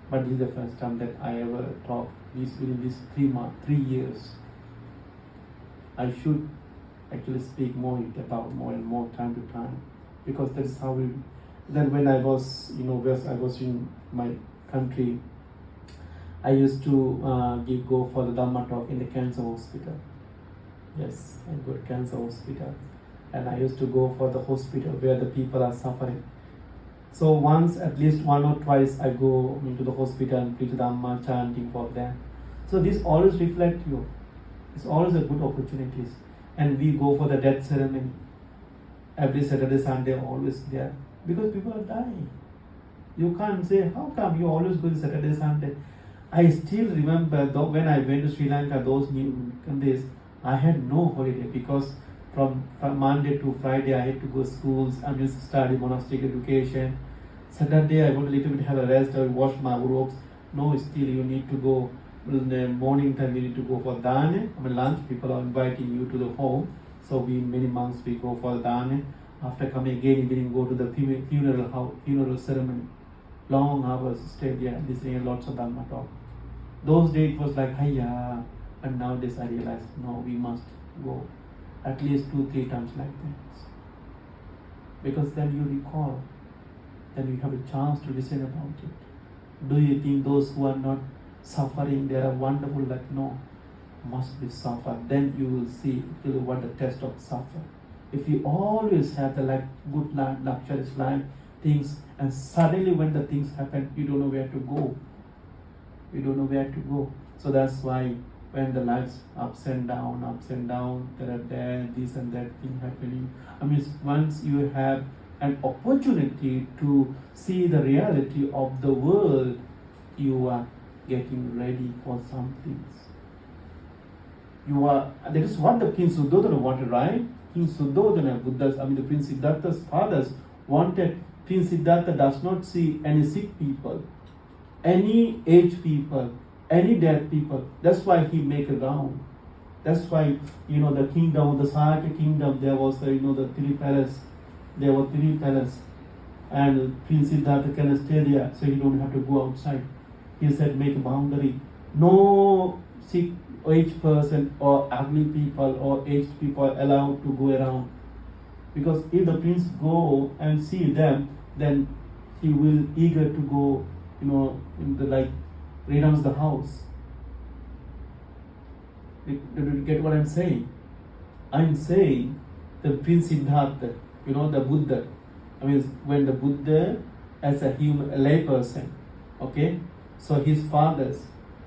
But this is the first time that I ever talk within these 3 years. I should actually speak more about more and more time to time, because that's how we. Then when I was in my country, I used to go for the Dhamma talk in the cancer hospital. Yes, I go to cancer hospital, and I used to go for the hospital where the people are suffering. So once, at least one or twice, I go into the hospital and preach Dhamma, chanting for them. So this always reflects you. It's always a good opportunities. And we go for the death ceremony. Every Saturday, Sunday, always there. Because people are dying. You can't say, how come you always go to Saturday, Sunday? I still remember when I went to Sri Lanka, those days, I had no holiday, because from Monday to Friday I had to go to schools, I used to study monastic education. Saturday I want a little bit have a rest, I wash my robes. No, still you need to go in the morning time, we need to go for dane. Lunch, people are inviting you to the home. So many months we go for dane. After coming again, we go to the funeral ceremony. Long hours, stay there, listening lots of Dhamma talk. Those days it was like, hiya. And nowadays I realize, no, we must go at least 2-3 times like that. Because then you recall, then you have a chance to listen about it. Do you think those who are not suffering, they are wonderful? Like, no, must be suffer. Then you will see what the test of suffer. If you always have the good life, luxurious life, things, and suddenly when the things happen, you don't know where to go. So that's why when the life's ups and down, there are this and that thing happening. Once you have an opportunity to see the reality of the world, you are getting ready for some things. That is what the King Suddhodana wanted, right? King Suddhodana, the Prince Siddhartha's fathers wanted. Prince Siddhartha does not see any sick people, any aged people, any dead people. That's why he make a round. That's why the kingdom, the Sayaka kingdom, there was the 3 palaces. There were 3 palaces, and Prince Siddhartha can stay there, so he don't have to go outside. He said, make a boundary. No sick aged person or ugly people or aged people allowed to go around. Because if the prince go and see them, then he will eager to go, renounce the house. Did you get what I'm saying? I'm saying the Prince Siddhartha, the Buddha. When the Buddha as a lay person, okay? So his fathers.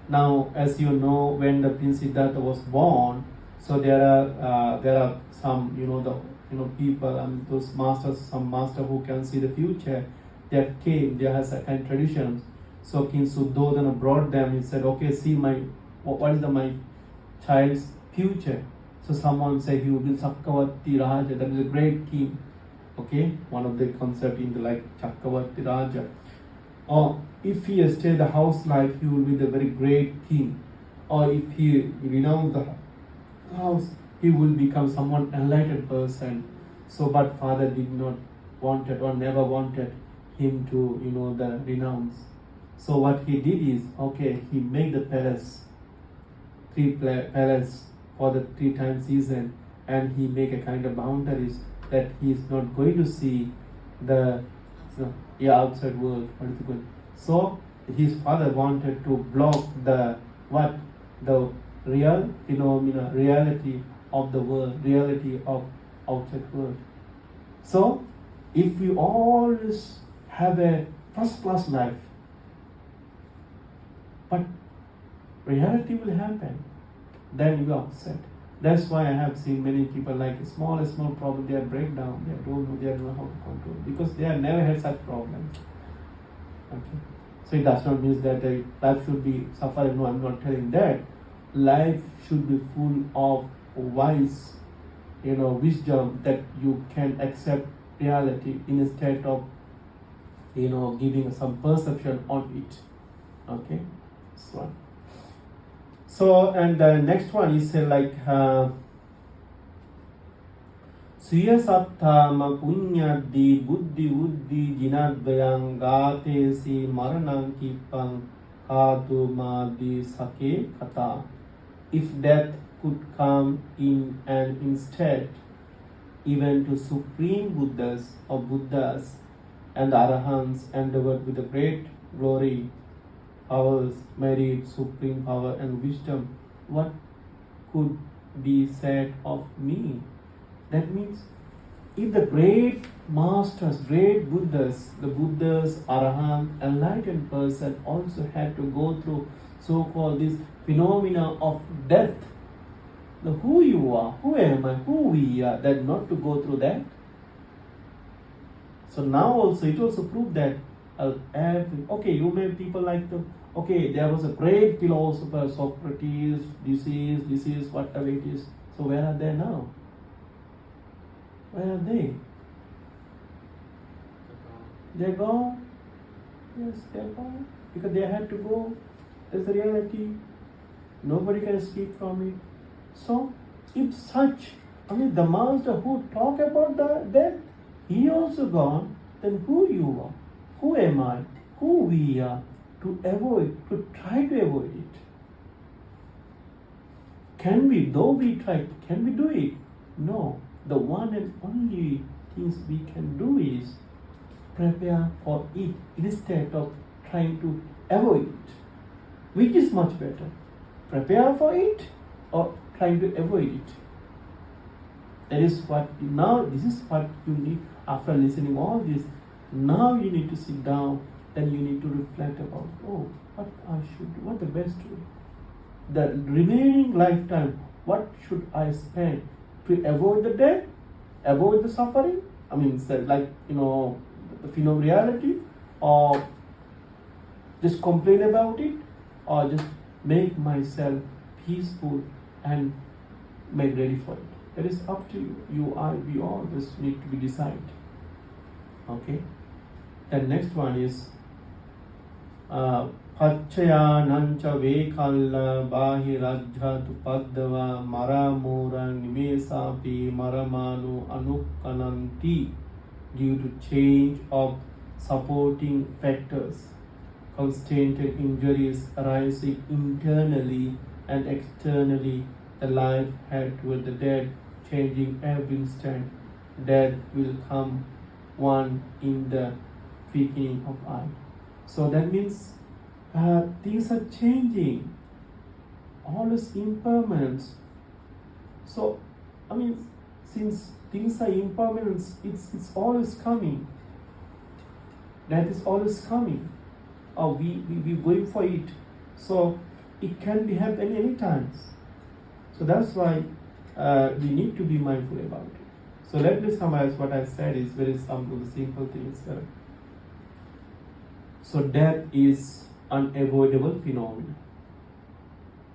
Now, as you know, when the Prince Siddhartha was born, so there are some people, those masters, some master who can see the future, that came. There has a kind of traditions. So King Suddhodana brought them. He said, okay, see what is my child's future. So someone said he will be Chakravarti Raja. That is a great king. Okay, one of the concept in the Chakravarti Raja. Or if he stay the house life, he will be the very great king. Or if he renounce the house, he will become someone enlightened person. So, but father did not wanted or never wanted him to, the renounce. So what he did is, okay, he made the palace, palace for the 3 times season, and he make a kind of boundaries that he is not going to see the outside world. So his father wanted to block the real phenomena, reality of the world, reality of outside world. So if we always have a first class life, but reality will happen, then you are upset. That's why I have seen many people like a small problem, they break down, they don't know how to control, because they have never had such problems. Okay. So it does not mean that life should be suffering. No, I'm not telling that. Life should be full of wise, wisdom, that you can accept reality instead of, giving some perception on it. Okay. So and the next one is Sriya Sattama Puññaddi Buddhi Uddhi Jinadvayang Gatesi Maraṇaṃ Kipaṃ Kātumādi Sake Kata. If death could come in and instead, even to supreme Buddhas or Buddhas and the Arahants endowed with a great glory, powers, merit, supreme power and wisdom, what could be said of me? That means, if the great masters, great Buddhas, the Buddhas, Arahant, enlightened person also had to go through so-called this phenomena of death, the who you are, who am I, who we are, that not to go through that. So now also, it also proved that, okay, you may people like the, okay, there was a great philosopher, Socrates, this is, whatever it is. So where are they now? Where are they? They're gone. Yes, they're gone. Because they had to go. That's the reality. Nobody can escape from it. So, if such, the master who talk about death, he also gone, then who you are? Who am I? Who we are? To try to avoid it. Can we do it? No. The one and only things we can do is prepare for it instead of trying to avoid it. Which is much better? Prepare for it or trying to avoid it? That is what, now this is what you need after listening all this. Now you need to sit down, then you need to reflect about, what I should do, what the best to do. The remaining lifetime, what should I spend to avoid the death, avoid the suffering? The reality, or just complain about it, or just make myself peaceful and make ready for it. That is up to you. We all just need to be decided. Okay. And next one is Paccayānaṃca vekhalla bāhirajjhatu paddava maramūraṃ nimesāpi maramānu anukkananti. Due to change of supporting factors, constituted injuries arising internally and externally, the life head toward the dead, changing every instant. Death will come one in the twinkling of eye. So that means things are changing. All is impermanence. So, since things are impermanent, it's always coming. That is always coming. Or we going for it. So it can be happening any times. So that's why we need to be mindful about it. So let me summarize what I said is very simple things. So death is unavoidable phenomenon.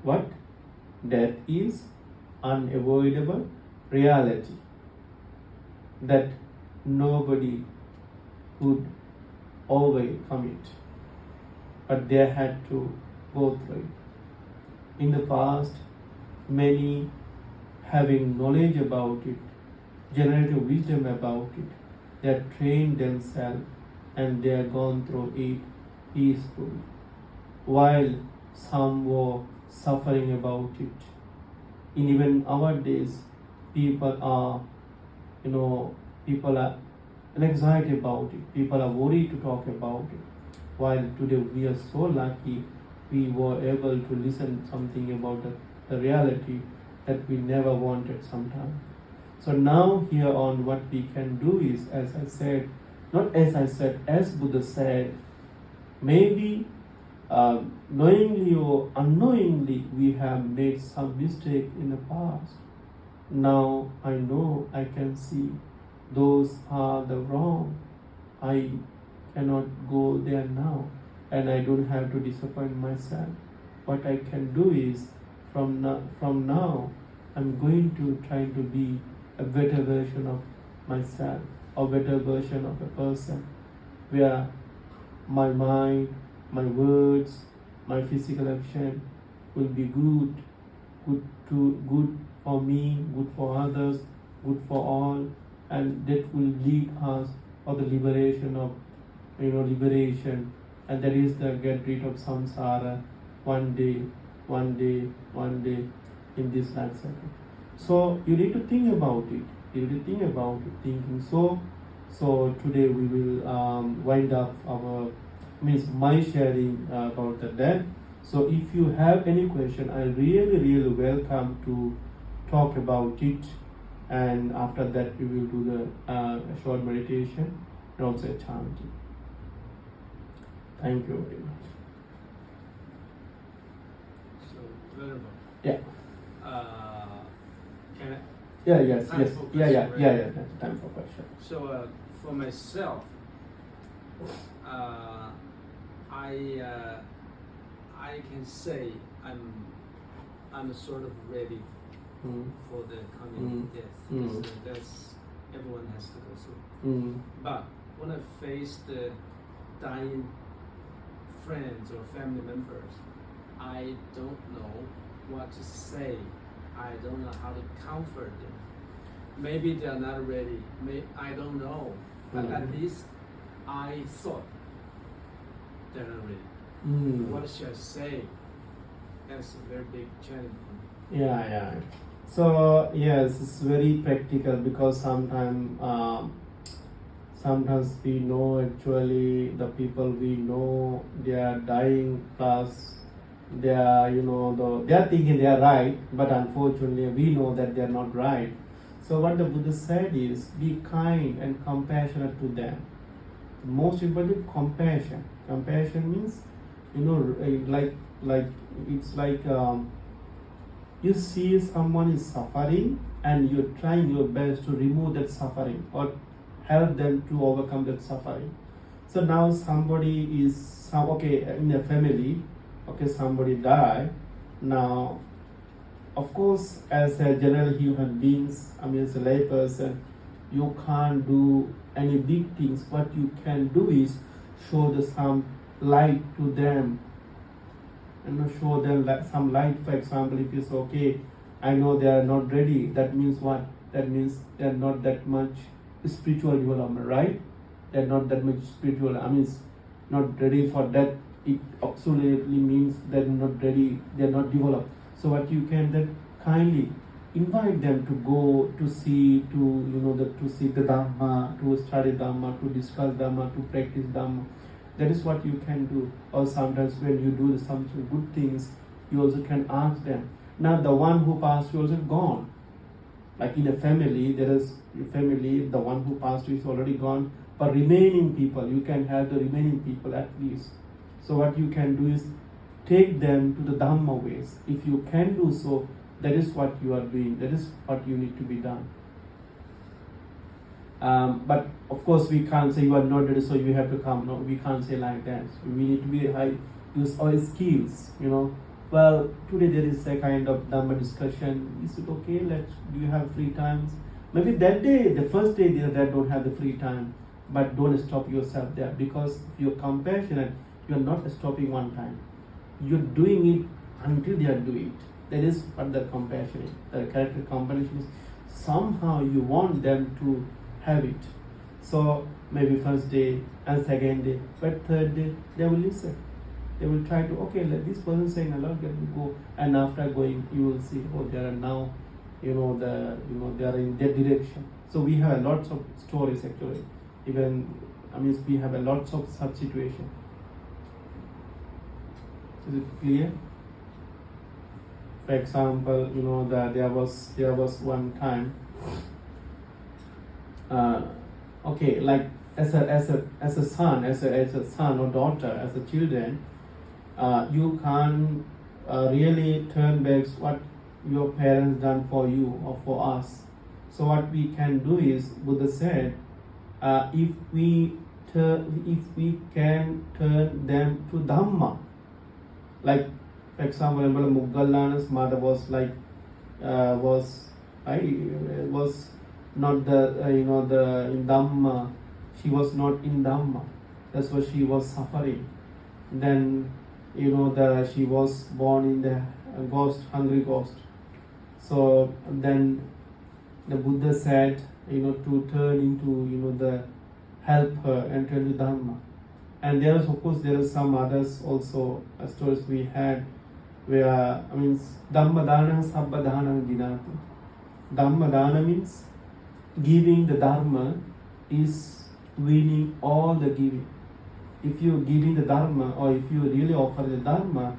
What? Death is unavoidable reality that nobody could overcome it, but they had to go through it. In the past, many having knowledge about it generative wisdom about it. They have trained themselves and they have gone through it peacefully. While some were suffering about it. In even our days, people are anxiety about it. People are worried to talk about it. While today we are so lucky, we were able to listen something about the reality that we never wanted sometimes. So now here on what we can do is, as Buddha said, maybe knowingly or unknowingly we have made some mistake in the past. Now I know, I can see those are the wrong. I cannot go there now, and I don't have to disappoint myself. What I can do is, from now, I'm going to try to be a better version of myself, or better version of a person, where my mind, my words, my physical action will be good for me, good for others, good for all, and that will lead us for the liberation, and that is the get rid of samsara one day in this life cycle. So you need to think about it. Thinking so today we will wind up my sharing about that. So if you have any question, I really welcome to talk about it, and after that we will do the short meditation and also a chanting. Thank you very much. So, Venerable. Yeah. Can I? Yes. Time for question, Yeah. right? That's time for question. So, for myself, I can say I'm sort of ready for the coming death. So that's everyone has to go through. But when I face the dying friends or family members, I don't know what to say. I don't know how to comfort them. Maybe they are not ready. I don't know. But at least I thought they're not ready. What should I say? That's a very big challenge for me. Yeah. So yes, it's very practical, because sometimes we know actually the people we know, they are dying, plus they are they are thinking they are right, but unfortunately we know that they are not right. So what the Buddha said is, be kind and compassionate to them. Most important, compassion. Compassion means like it's like you see someone is suffering and you're trying your best to remove that suffering or help them to overcome that suffering. So now somebody is in a family, somebody died. Now, of course, as a general human beings, as a lay person, you can't do any big things. What you can do is show some light to them, show them some light. For example, if you say, I know they are not ready, that means what? That means they are not that much spiritual development, right? They are not that much spiritual, not ready for that. It absolutely means they are not ready, they are not developed. So what you can then kindly invite them to go to see, to see the Dhamma, to study Dhamma, to discuss Dhamma, to practice Dhamma. That is what you can do. Or sometimes when you do some good things, you also can ask them. Now the one who passed is also gone. Like in a family, there is a family, the one who passed is already gone. But remaining people, you can have the remaining people at least. So what you can do is take them to the Dhamma ways. If you can do so, that is what you are doing. That is what you need to be done. But of course we can't say you are not ready, so you have to come. No, we can't say like that. So we need to use our skills, Well, today there is a kind of Dhamma discussion. Is it okay? Do you have free times? Maybe that day, the first day they don't have the free time. But don't stop yourself there, because if you're compassionate, you're not stopping one time. You're doing it until they are doing it. That is what the compassion is. The character compassion is. somehow you want them to have it. So maybe first day and second day, but third day they will listen. They will try to, okay, let this person saying a lot, let me go. And after going, you will see, oh, they are now, they are in that direction. So we have lots of stories actually. Even, we have a lots of such situations. Is it clear? For example, that there was one time. Like as a son or daughter, as a children, you can't really turn back what your parents done for you or for us. So what we can do is, Buddha said, if we can turn them to Dhamma. Like, for example, Muggallana's mother was not in Dhamma. She was not in Dhamma. That's why she was suffering. Then she was born in the hungry ghost. So then the Buddha said, to turn into the help her and turn to Dhamma. And there are some others also stories we had where Dhamma dana sabba dana dinati. Dhamma dana means giving the Dharma is winning all the giving. If you are giving the Dharma, or if you really offer the Dharma,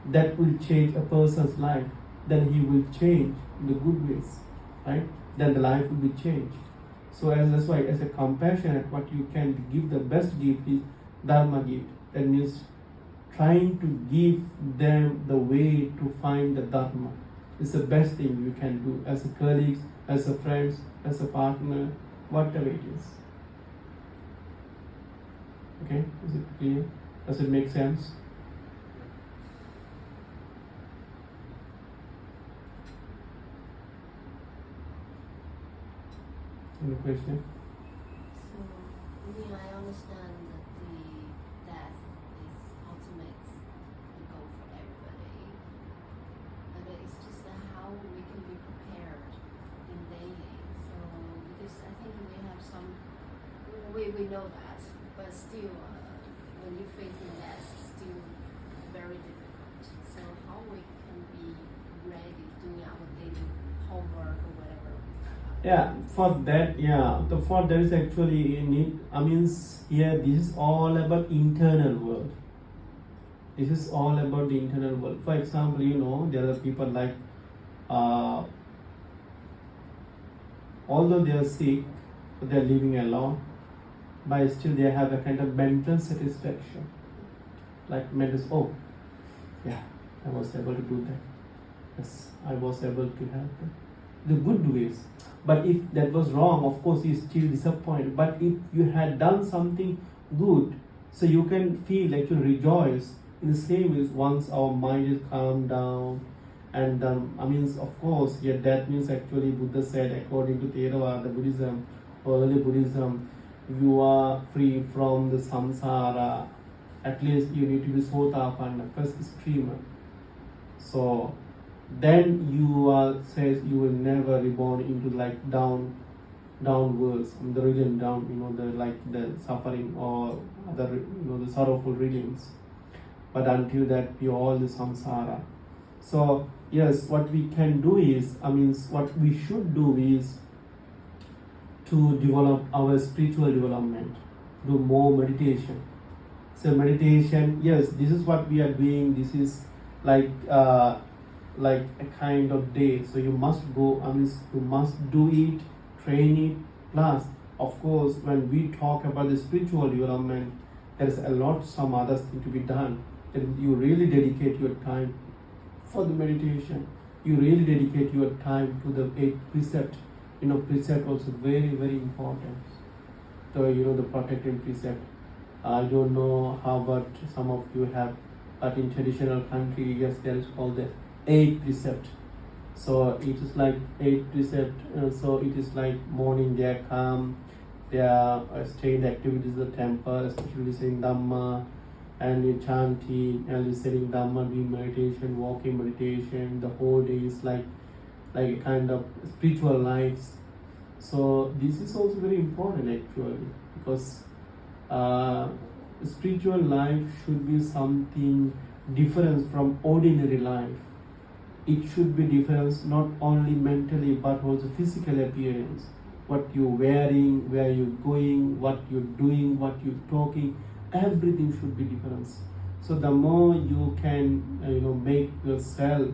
that will change a person's life. Then he will change in the good ways, right? Then the life will be changed. So that's why, as a compassionate, what you can give the best gift is Dharma gift. That means trying to give them the way to find the Dharma. It's the best thing you can do as a colleague, as a friend, as a partner, whatever it is. Okay, is it clear? Does it make sense? Any question? So, I understand that the death is ultimate, the goal for everybody. But it's just how we can be prepared in daily. So, because I think we have some, we know that, but still, when you face death, it's still very difficult. So, how we can be ready doing our daily homework or whatever. Yeah, for that is actually need. Here this is all about internal world. This is all about the internal world. For example, there are people like, although they are sick, they are living alone, but still they have a kind of mental satisfaction. Like mental, I was able to do that. Yes, I was able to help them. The good ways. But if that was wrong, of course you still disappointed. But if you had done something good, so you can feel like you rejoice. In the same way, once our mind is calmed down, and of course, that means actually Buddha said, according to Theravada Buddhism, or early Buddhism, you are free from the samsara. At least you need to be sotapanna, first streamer. So then you says you will never reborn into like downwards, the region down, the suffering or other, the sorrowful regions. But until that, we all the samsara. So yes, what we can do is, what we should do is to develop our spiritual development, do more meditation. So meditation, yes, this is what we are doing. This is like a kind of day. So you must go, you must do it, train it. Plus, of course, when we talk about the spiritual development, there is a lot some other thing to be done. Then you really dedicate your time for the meditation. You really dedicate your time to the 8 precept. Precept also very, very important. So, the protecting precept. I don't know how about some of you have, but in traditional country, yes, there is called the 8 precept. So it is like 8 precept. So it is like morning they are calm, they are staying activities of the temple, especially listening Dhamma, and chanting and listening Dhamma, doing meditation, walking meditation. The whole day is like like a kind of spiritual lives. So this is also very important actually, because spiritual life should be something different from ordinary life. It should be different not only mentally but also physical appearance. What you're wearing, where you're going, what you're doing, what you're talking, everything should be different. So the more you can, make yourself,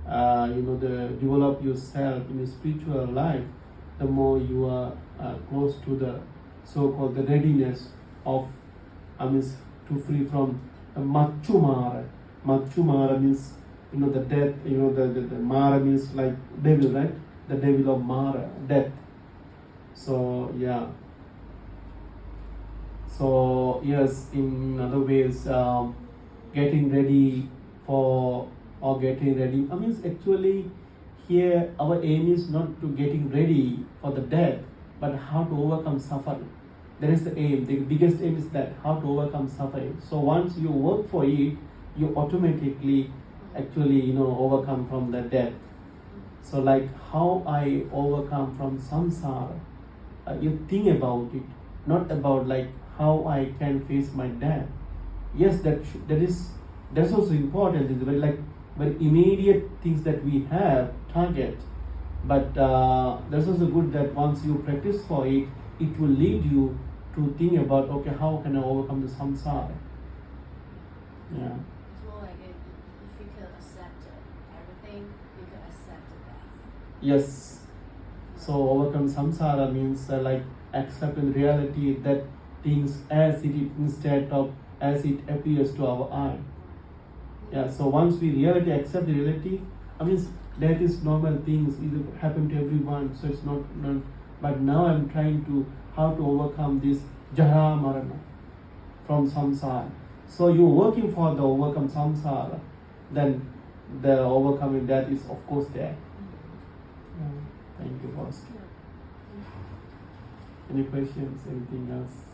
develop yourself in a spiritual life, the more you are close to the so-called the readiness of, to free from the Maccumara. Maccumara means, the death, the Mara means like devil, right? The devil of Mara, death. So, yeah. So, yes, in other ways, getting ready for, or getting ready, actually, here our aim is not to getting ready for the death, but how to overcome suffering. That is the aim. The biggest aim is that, how to overcome suffering. So once you work for it, you automatically actually, overcome from the death. So like how I overcome from samsara, you think about it, not about like how I can face my death. Yes, that's also important. It's very immediate things that we have target, but that's also good that once you practice for it, it will lead you to think about, okay, how can I overcome the samsara? Yeah. It's more like if you can accept everything, you can accept death. Yes. So overcome samsara means like accepting reality that things as it is instead of as it appears to our eye. Yeah. So once we really accept the reality, that is normal things. It happen to everyone. So it's not. But now I'm trying to how to overcome this jara marana from samsara. So you're working for the overcome samsara, then the overcoming that is of course there. Thank you, boss. Any questions? Anything else?